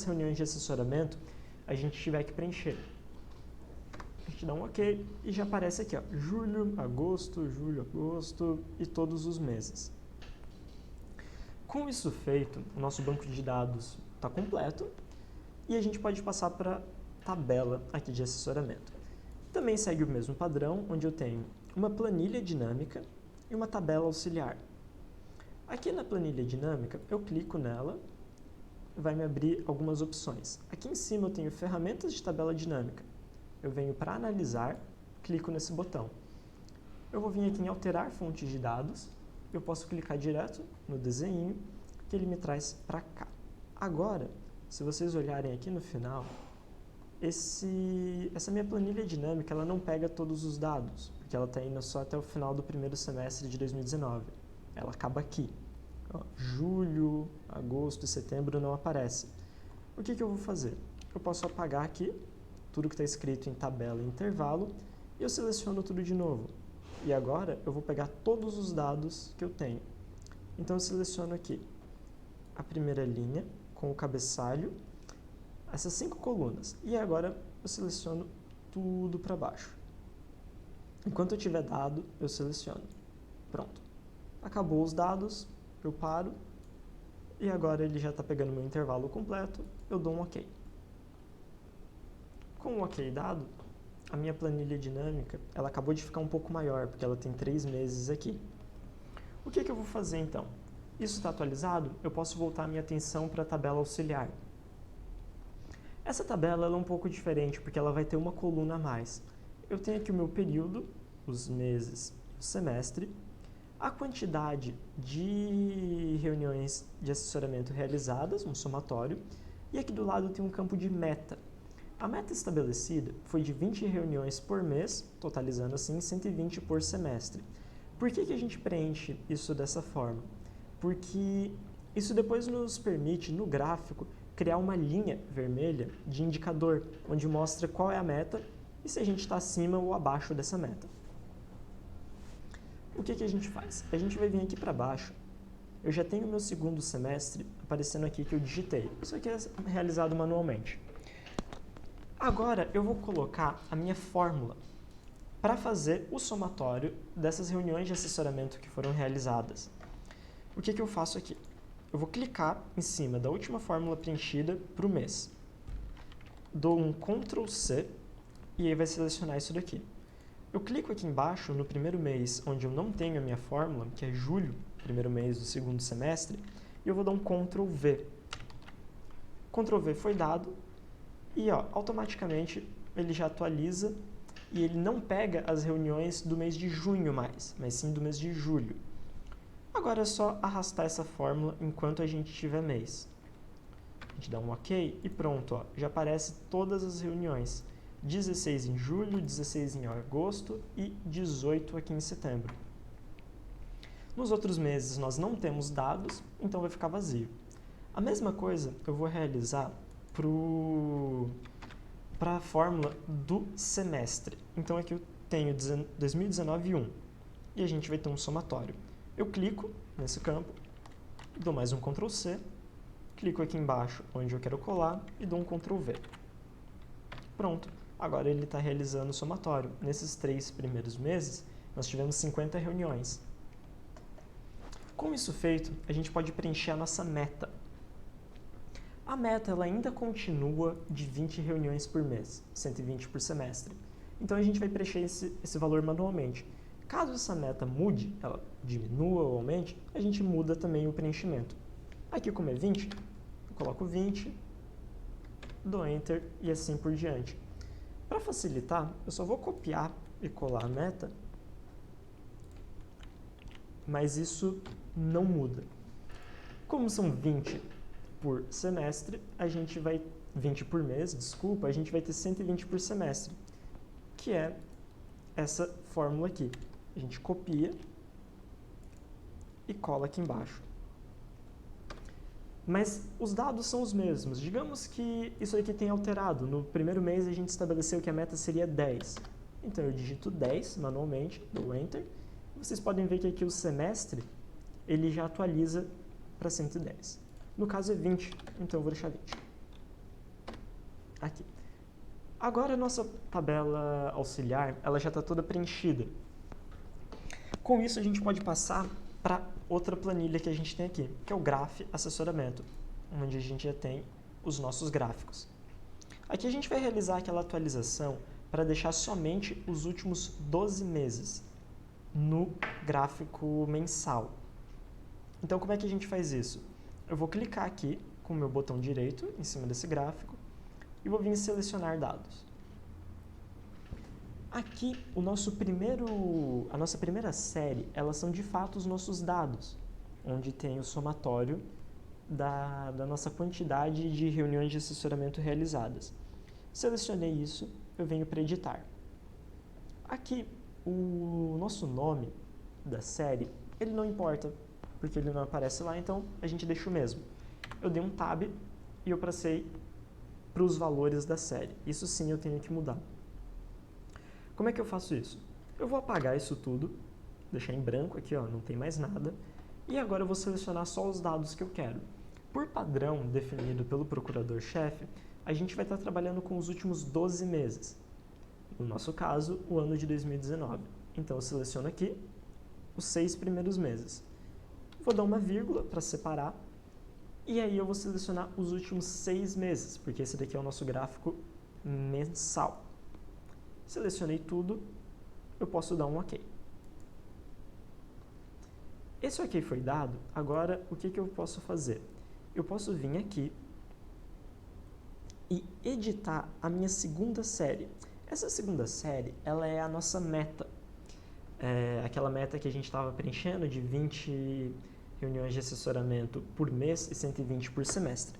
reuniões de assessoramento a gente tiver que preencher. A gente dá um OK e já aparece aqui, ó, julho, agosto e todos os meses. Com isso feito, o nosso banco de dados está completo e a gente pode passar para a tabela aqui de assessoramento. Também segue o mesmo padrão, onde eu tenho uma planilha dinâmica e uma tabela auxiliar. Aqui na planilha dinâmica, eu clico nela, vai me abrir algumas opções. Aqui em cima eu tenho ferramentas de tabela dinâmica. Eu venho para analisar, clico nesse botão. Eu vou vir aqui em alterar fontes de dados, eu posso clicar direto no desenho que ele me traz para cá. Agora, se vocês olharem aqui no final, essa minha planilha dinâmica ela não pega todos os dados, porque ela está indo só até o final do primeiro semestre de 2019. Ela acaba aqui. Ó, julho, agosto e setembro não aparece. O que eu vou fazer? Eu posso apagar aqui tudo que está escrito em tabela e intervalo e eu seleciono tudo de novo. E agora eu vou pegar todos os dados que eu tenho. Então eu seleciono aqui a primeira linha com o cabeçalho, essas 5 colunas. E agora eu seleciono tudo para baixo. Enquanto eu tiver dado, eu seleciono. Pronto. Acabou os dados, eu paro. E agora ele já está pegando meu intervalo completo, eu dou um OK. Com o OK dado, a minha planilha dinâmica, ela acabou de ficar um pouco maior, porque ela tem 3 meses aqui. O que eu vou fazer então? Isso está atualizado, eu posso voltar a minha atenção para a tabela auxiliar. Essa tabela ela é um pouco diferente, porque ela vai ter uma coluna a mais. Eu tenho aqui o meu período, os meses, o semestre, a quantidade de reuniões de assessoramento realizadas, um somatório, e aqui do lado tem um campo de meta. A meta estabelecida foi de 20 reuniões por mês, totalizando assim 120 por semestre. Por que a gente preenche isso dessa forma? Porque isso depois nos permite, no gráfico, criar uma linha vermelha de indicador, onde mostra qual é a meta e se a gente está acima ou abaixo dessa meta. o que a gente faz? A gente vai vir aqui para baixo. Eu já tenho o meu segundo semestre aparecendo aqui que eu digitei. Isso aqui é realizado manualmente. Agora eu vou colocar a minha fórmula para fazer o somatório dessas reuniões de assessoramento que foram realizadas. O que eu faço aqui? Eu vou clicar em cima da última fórmula preenchida para o mês. Dou um Ctrl C e aí vai selecionar isso daqui. Eu clico aqui embaixo no primeiro mês onde eu não tenho a minha fórmula, que é julho, primeiro mês do segundo semestre, e eu vou dar um Ctrl V. Ctrl V foi dado e automaticamente ele já atualiza e ele não pega as reuniões do mês de junho mais, mas sim do mês de julho. Agora é só arrastar essa fórmula enquanto a gente tiver mês. A gente dá um OK e pronto, já aparece todas as reuniões. 16 em julho, 16 em agosto e 18 aqui em setembro. Nos outros meses nós não temos dados, então vai ficar vazio. A mesma coisa eu vou realizar para a fórmula do semestre. Então aqui eu tenho 2019 1 e a gente vai ter um somatório. Eu clico nesse campo, dou mais um Ctrl C, clico aqui embaixo onde eu quero colar e dou um Ctrl V. Pronto, agora ele está realizando o somatório. Nesses 3 primeiros meses, nós tivemos 50 reuniões. Com isso feito, a gente pode preencher a nossa meta. A meta ela ainda continua de 20 reuniões por mês, 120 por semestre. Então a gente vai preencher esse valor manualmente. Caso essa meta mude, ela diminua ou aumente, a gente muda também o preenchimento. Aqui como é 20, eu coloco 20, dou Enter e assim por diante. Para facilitar, eu só vou copiar e colar a meta, mas isso não muda. Como são 20 por semestre, a gente vai 20 por mês, desculpa, a gente vai ter 120 por semestre, que é essa fórmula aqui. A gente copia e cola aqui embaixo. Mas os dados são os mesmos. Digamos que isso aqui tenha alterado. No primeiro mês a gente estabeleceu que a meta seria 10. Então eu digito 10 manualmente, dou Enter. Vocês podem ver que aqui o semestre ele já atualiza para 110. No caso é 20, então eu vou deixar 20. Aqui. Agora a nossa tabela auxiliar ela já está toda preenchida. Com isso a gente pode passar para outra planilha que a gente tem aqui, que é o Graph Assessoramento, onde a gente já tem os nossos gráficos. Aqui a gente vai realizar aquela atualização para deixar somente os últimos 12 meses no gráfico mensal. Então como é que a gente faz isso? Eu vou clicar aqui com o meu botão direito em cima desse gráfico e vou vir selecionar dados. Aqui, a nossa primeira série, elas são de fato os nossos dados, onde tem o somatório da nossa quantidade de reuniões de assessoramento realizadas. Selecionei isso, eu venho para editar. Aqui, o nosso nome da série, ele não importa, porque ele não aparece lá, então a gente deixa o mesmo. Eu dei um Tab e eu passei para os valores da série. Isso sim eu tenho que mudar. Como é que eu faço isso? Eu vou apagar isso tudo, deixar em branco aqui, não tem mais nada, e agora eu vou selecionar só os dados que eu quero. Por padrão definido pelo procurador-chefe, a gente vai estar trabalhando com os últimos 12 meses. No nosso caso, o ano de 2019. Então eu seleciono aqui os 6 primeiros meses. Vou dar uma vírgula para separar, e aí eu vou selecionar os últimos 6 meses, porque esse daqui é o nosso gráfico mensal. Selecionei tudo, eu posso dar um OK. Esse OK foi dado, agora o que eu posso fazer? Eu posso vir aqui e editar a minha segunda série. Essa segunda série, ela é a nossa meta. Aquela meta que a gente estava preenchendo de 20 reuniões de assessoramento por mês e 120 por semestre.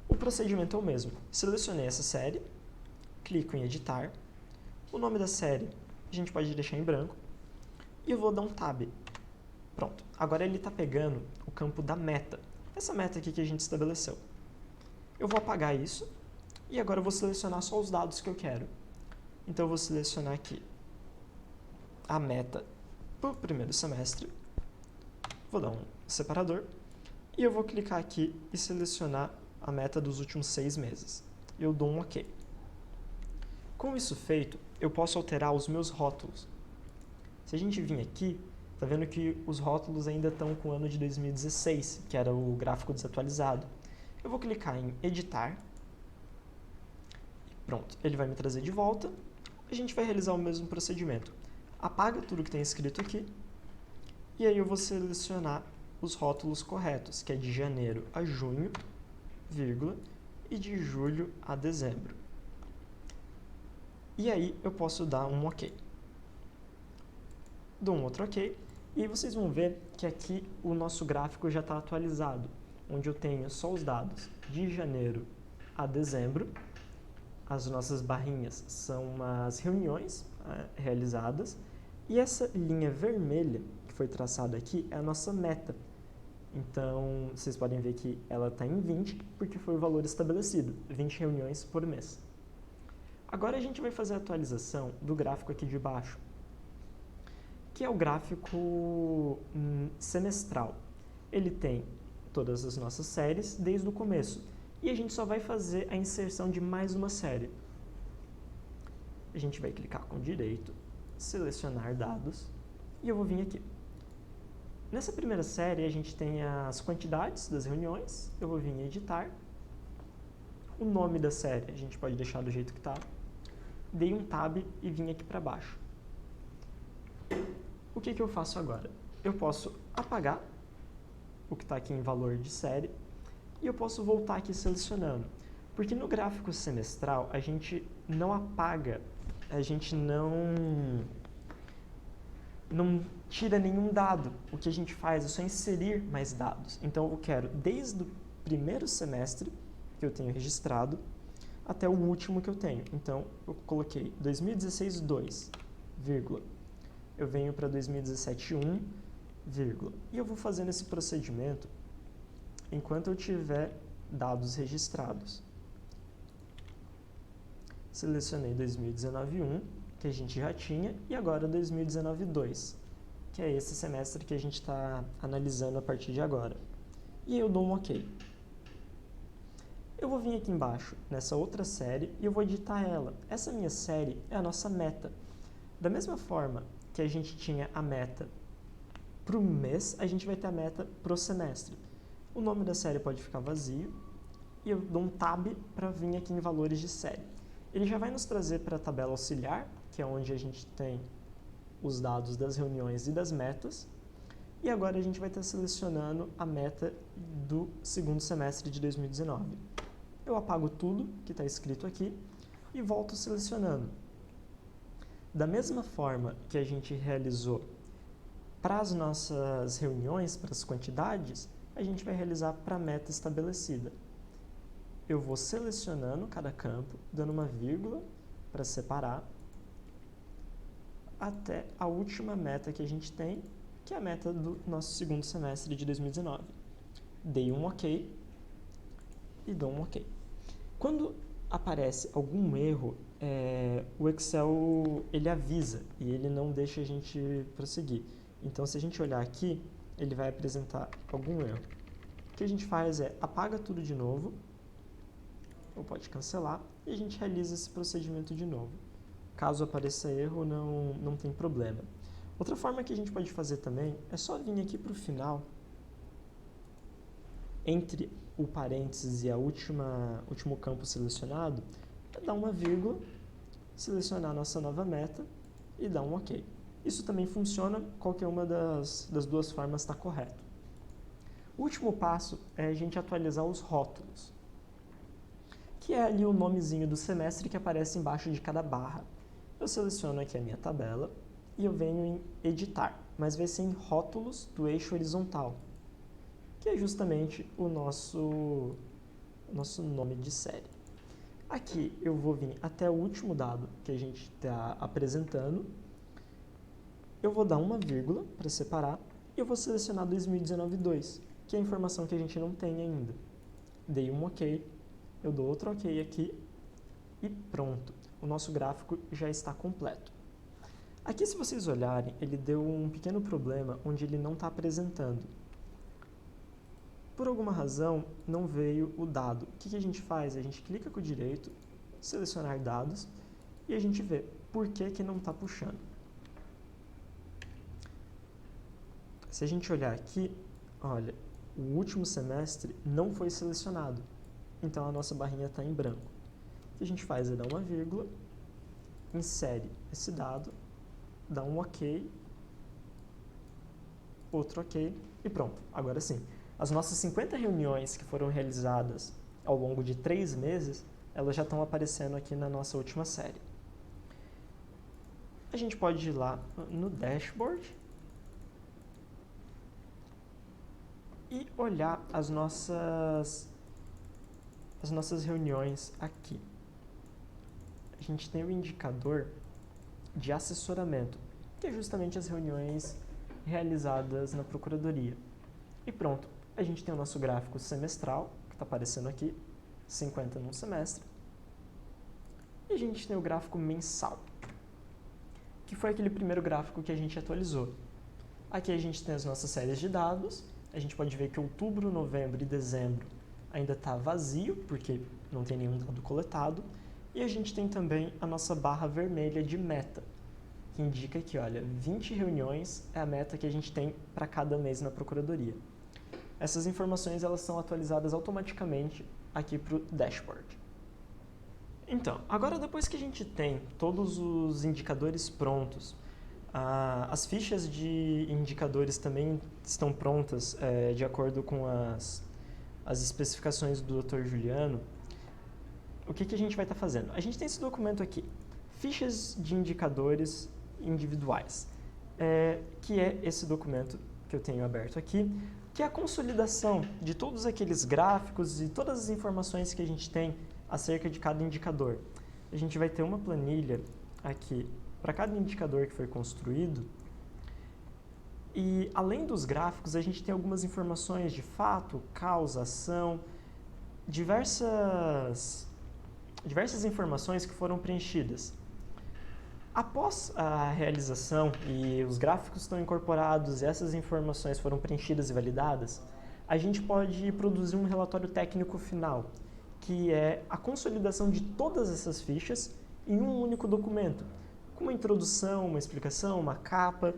O procedimento é o mesmo. Selecionei essa série, clico em editar. O nome da série a gente pode deixar em branco e eu vou dar um Tab. Pronto, agora ele está pegando o campo da meta, essa meta aqui que a gente estabeleceu. Eu vou apagar isso e agora eu vou selecionar só os dados que eu quero. Então eu vou selecionar aqui a meta para o primeiro semestre, vou dar um separador, e eu vou clicar aqui e selecionar a meta dos últimos 6 meses. Eu dou um OK. Com isso feito, eu posso alterar os meus rótulos. Se a gente vir aqui, tá vendo que os rótulos ainda estão com o ano de 2016, que era o gráfico desatualizado. Eu vou clicar em editar. Pronto, ele vai me trazer de volta. A gente vai realizar o mesmo procedimento. Apaga tudo que tem escrito aqui. E aí eu vou selecionar os rótulos corretos, que é de janeiro a junho, vírgula, e de julho a dezembro. E aí eu posso dar um OK. Dou um outro OK. E aí vocês vão ver que aqui o nosso gráfico já está atualizado, onde eu tenho só os dados de janeiro a dezembro. As nossas barrinhas são as reuniões realizadas. E essa linha vermelha que foi traçada aqui é a nossa meta. Então, vocês podem ver que ela está em 20, porque foi o valor estabelecido, 20 reuniões por mês. Agora a gente vai fazer a atualização do gráfico aqui de baixo, que é o gráfico semestral. Ele tem todas as nossas séries desde o começo, e a gente só vai fazer a inserção de mais uma série. A gente vai clicar com direito, selecionar dados, e eu vou vir aqui. Nessa primeira série, a gente tem as quantidades das reuniões. Eu vou vir em editar. O nome da série, a gente pode deixar do jeito que está. Dei um tab e vim aqui para baixo. O que eu faço agora? Eu posso apagar o que está aqui em valor de série e eu posso voltar aqui selecionando. Porque no gráfico semestral, a gente não apaga, a gente não tira nenhum dado. O que a gente faz é só inserir mais dados. Então, eu quero desde o primeiro semestre que eu tenho registrado até o último que eu tenho. Então, eu coloquei 2016, 2, vírgula. Eu venho para 2017, 1, vírgula. E eu vou fazendo esse procedimento enquanto eu tiver dados registrados. Selecionei 2019, 1, que a gente já tinha, e agora 2019, 2, que é esse semestre que a gente está analisando a partir de agora. E eu dou um OK. Eu vou vir aqui embaixo, nessa outra série, e eu vou editar ela. Essa minha série é a nossa meta. Da mesma forma que a gente tinha a meta para o mês, a gente vai ter a meta para o semestre. O nome da série pode ficar vazio, e eu dou um tab para vir aqui em valores de série. Ele já vai nos trazer para a tabela auxiliar, que é onde a gente tem os dados das reuniões e das metas. E agora a gente vai estar selecionando a meta do segundo semestre de 2019. Eu apago tudo que está escrito aqui e volto selecionando. Da mesma forma que a gente realizou para as nossas reuniões, para as quantidades, a gente vai realizar para a meta estabelecida. Eu vou selecionando cada campo, dando uma vírgula para separar, até a última meta que a gente tem, que é a meta do nosso segundo semestre de 2019. Dei um OK e dou um OK. Quando aparece algum erro, o Excel ele avisa e ele não deixa a gente prosseguir. Então, se a gente olhar aqui, ele vai apresentar algum erro. O que a gente faz é apaga tudo de novo, ou pode cancelar, e a gente realiza esse procedimento de novo. Caso apareça erro, não tem problema. Outra forma que a gente pode fazer também é só vir aqui para o final, entre o parênteses e a último campo selecionado, dar uma vírgula, selecionar a nossa nova meta e dar um OK. Isso também funciona, qualquer uma das duas formas está correto. O último passo é a gente atualizar os rótulos, que é ali o nomezinho do semestre que aparece embaixo de cada barra. Eu seleciono aqui a minha tabela e eu venho em editar, mas vai ser em rótulos do eixo horizontal, que é justamente o nosso nome de série. Aqui eu vou vir até o último dado que a gente está apresentando, eu vou dar uma vírgula para separar e eu vou selecionar 2019-2, que é a informação que a gente não tem ainda. Dei um OK, eu dou outro OK aqui e pronto. O nosso gráfico já está completo. Aqui, se vocês olharem, ele deu um pequeno problema onde ele não está apresentando. Por alguma razão, não veio o dado. O que a gente faz? A gente clica com o direito, selecionar dados, e a gente vê por que não está puxando. Se a gente olhar aqui, olha, o último semestre não foi selecionado, então a nossa barrinha está em branco. O que a gente faz é dar uma vírgula, insere esse dado, dá um OK, outro OK e pronto. Agora sim, as nossas 50 reuniões que foram realizadas ao longo de 3 meses, elas já estão aparecendo aqui na nossa última série. A gente pode ir lá no dashboard e olhar as nossas reuniões aqui. A gente tem o indicador de assessoramento, que é justamente as reuniões realizadas na Procuradoria. E pronto, a gente tem o nosso gráfico semestral, que está aparecendo aqui, 50 num semestre. E a gente tem o gráfico mensal, que foi aquele primeiro gráfico que a gente atualizou. Aqui a gente tem as nossas séries de dados, a gente pode ver que outubro, novembro e dezembro ainda está vazio, porque não tem nenhum dado coletado. E a gente tem também a nossa barra vermelha de meta, que indica que, olha, 20 reuniões é a meta que a gente tem para cada mês na Procuradoria. Essas informações elas são atualizadas automaticamente aqui para o dashboard. Então, agora depois que a gente tem todos os indicadores prontos, as fichas de indicadores também estão prontas de acordo com as especificações do Dr. Juliano. O que a gente vai estar fazendo? A gente tem esse documento aqui, fichas de indicadores individuais, que é esse documento que eu tenho aberto aqui, que é a consolidação de todos aqueles gráficos e todas as informações que a gente tem acerca de cada indicador. A gente vai ter uma planilha aqui para cada indicador que foi construído. E além dos gráficos, a gente tem algumas informações de fato, causa, ação, diversas informações que foram preenchidas. Após a realização e os gráficos estão incorporados e essas informações foram preenchidas e validadas, a gente pode produzir um relatório técnico final, que é a consolidação de todas essas fichas em um único documento, com uma introdução, uma explicação, uma capa,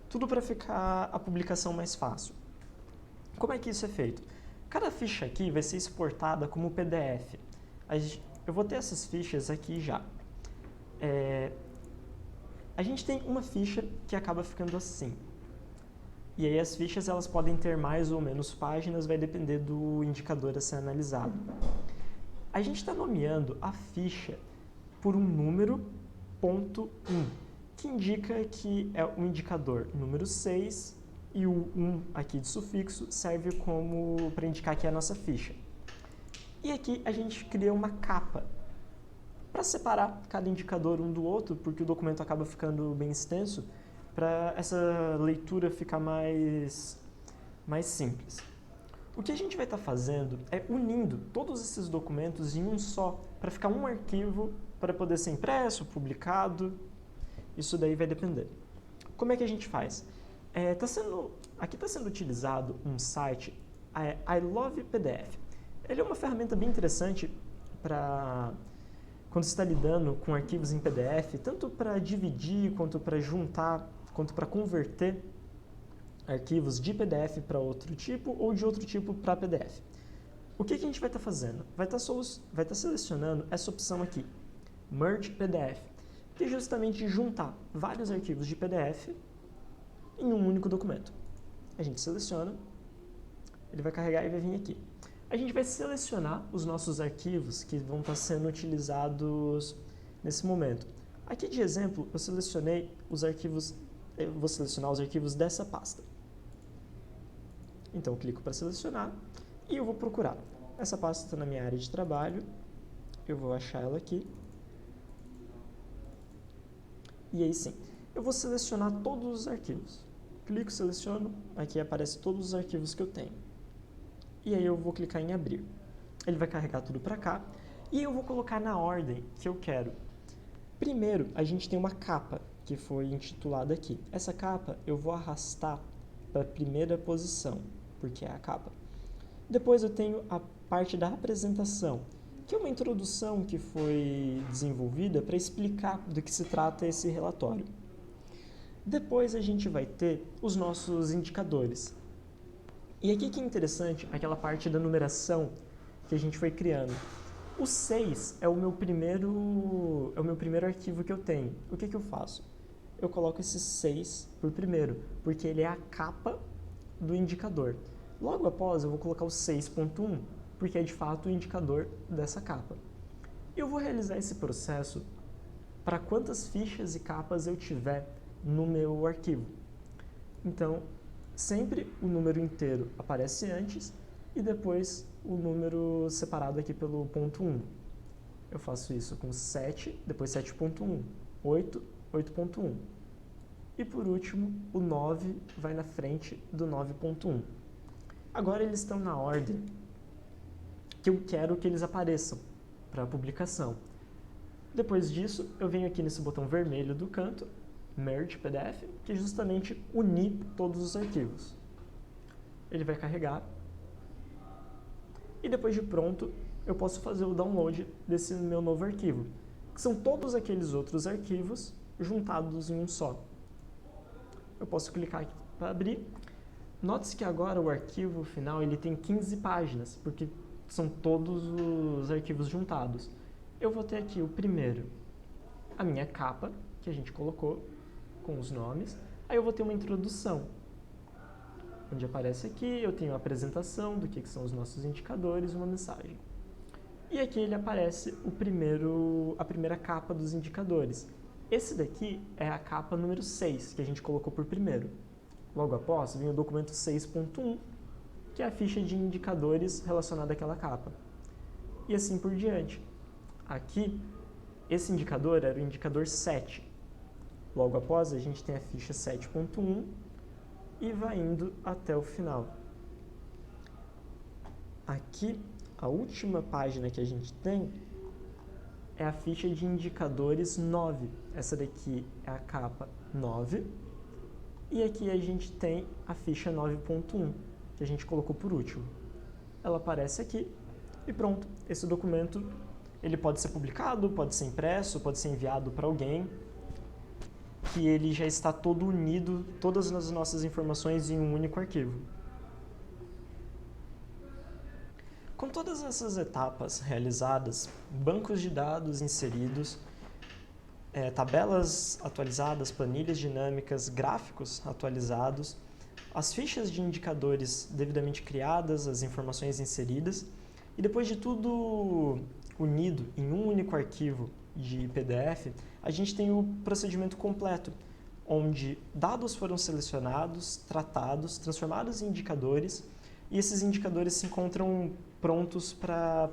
tudo para ficar a publicação mais fácil. Como é que isso é feito? Cada ficha aqui vai ser exportada como PDF. Eu vou ter essas fichas aqui já. A gente tem uma ficha que acaba ficando assim. E aí as fichas elas podem ter mais ou menos páginas, vai depender do indicador a ser analisado. A gente está nomeando a ficha por um número .1, que indica que é o indicador número 6 e o 1 aqui de sufixo serve como para indicar que é a nossa ficha. E aqui a gente cria uma capa para separar cada indicador um do outro, porque o documento acaba ficando bem extenso, para essa leitura ficar mais simples. O que a gente vai estar fazendo é unindo todos esses documentos em um só, para ficar um arquivo para poder ser impresso, publicado. Isso daí vai depender. Como é que a gente faz? Aqui está sendo utilizado um site, I Love PDF. Ele é uma ferramenta bem interessante para quando você está lidando com arquivos em PDF, tanto para dividir, quanto para juntar, quanto para converter arquivos de PDF para outro tipo ou de outro tipo para PDF. O que a gente vai estar fazendo? Vai estar selecionando essa opção aqui, Merge PDF, que é justamente juntar vários arquivos de PDF em um único documento. A gente seleciona, ele vai carregar e vai vir aqui. A gente vai selecionar os nossos arquivos que vão estar sendo utilizados nesse momento. Aqui de exemplo, eu vou selecionar os arquivos dessa pasta. Então eu clico para selecionar e eu vou procurar. Essa pasta está na minha área de trabalho, eu vou achar ela aqui. E aí sim, eu vou selecionar todos os arquivos. Clico, seleciono, aqui aparece todos os arquivos que eu tenho. E aí eu vou clicar em abrir. Ele vai carregar tudo para cá e eu vou colocar na ordem que eu quero. Primeiro, a gente tem uma capa, que foi intitulada aqui. Essa capa eu vou arrastar para a primeira posição, porque é a capa. Depois eu tenho a parte da apresentação, que é uma introdução que foi desenvolvida para explicar do que se trata esse relatório. Depois a gente vai ter os nossos indicadores. E aqui que é interessante aquela parte da numeração que a gente foi criando. O 6 é o meu primeiro arquivo que eu tenho. O que eu faço? Eu coloco esse 6 por primeiro, porque ele é a capa do indicador. Logo após, eu vou colocar o 6.1, porque é de fato o indicador dessa capa. Eu vou realizar esse processo para quantas fichas e capas eu tiver no meu arquivo. Então, sempre o número inteiro aparece antes e depois o número separado aqui pelo ponto 1. Eu faço isso com 7, depois 7.1, 8, 8.1. E por último, o 9 vai na frente do 9.1. Agora eles estão na ordem que eu quero que eles apareçam para a publicação. Depois disso, eu venho aqui nesse botão vermelho do canto, Merge PDF, que é justamente unir todos os arquivos. Ele vai carregar. E depois de pronto, eu posso fazer o download desse meu novo arquivo, que são todos aqueles outros arquivos juntados em um só. Eu posso clicar aqui para abrir. Note-se que agora o arquivo final ele tem 15 páginas, porque são todos os arquivos juntados. Eu vou ter aqui o primeiro, a minha capa, que a gente colocou com os nomes. Aí eu vou ter uma introdução, onde aparece aqui, eu tenho a apresentação do que são os nossos indicadores, uma mensagem. E aqui ele aparece a primeira capa dos indicadores. Esse daqui é a capa número 6, que a gente colocou por primeiro. Logo após, vem o documento 6.1, que é a ficha de indicadores relacionada àquela capa. E assim por diante. Aqui, esse indicador era o indicador 7. Logo após, a gente tem a ficha 7.1 e vai indo até o final. Aqui, a última página que a gente tem é a ficha de indicadores 9. Essa daqui é a capa 9. E aqui a gente tem a ficha 9.1, que a gente colocou por último. Ela aparece aqui e pronto. Esse documento ele pode ser publicado, pode ser impresso, pode ser enviado para alguém, que ele já está todo unido, todas as nossas informações em um único arquivo. Com todas essas etapas realizadas, bancos de dados inseridos, tabelas atualizadas, planilhas dinâmicas, gráficos atualizados, as fichas de indicadores devidamente criadas, as informações inseridas, e depois de tudo unido em um único arquivo de PDF, a gente tem o procedimento completo, onde dados foram selecionados, tratados, transformados em indicadores, e esses indicadores se encontram prontos para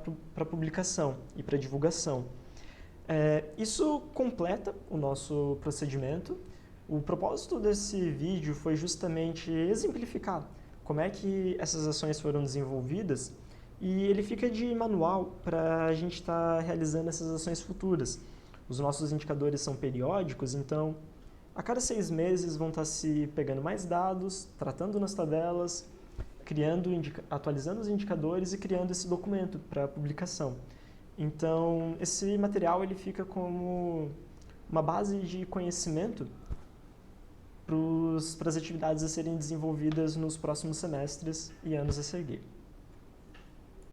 publicação e para divulgação. Isso completa o nosso procedimento. O propósito desse vídeo foi justamente exemplificar como é que essas ações foram desenvolvidas e ele fica de manual para a gente estar realizando essas ações futuras. Os nossos indicadores são periódicos, então a cada 6 meses vão estar se pegando mais dados, tratando nas tabelas, atualizando os indicadores e criando esse documento para publicação. Então, esse material ele fica como uma base de conhecimento para as atividades a serem desenvolvidas nos próximos semestres e anos a seguir.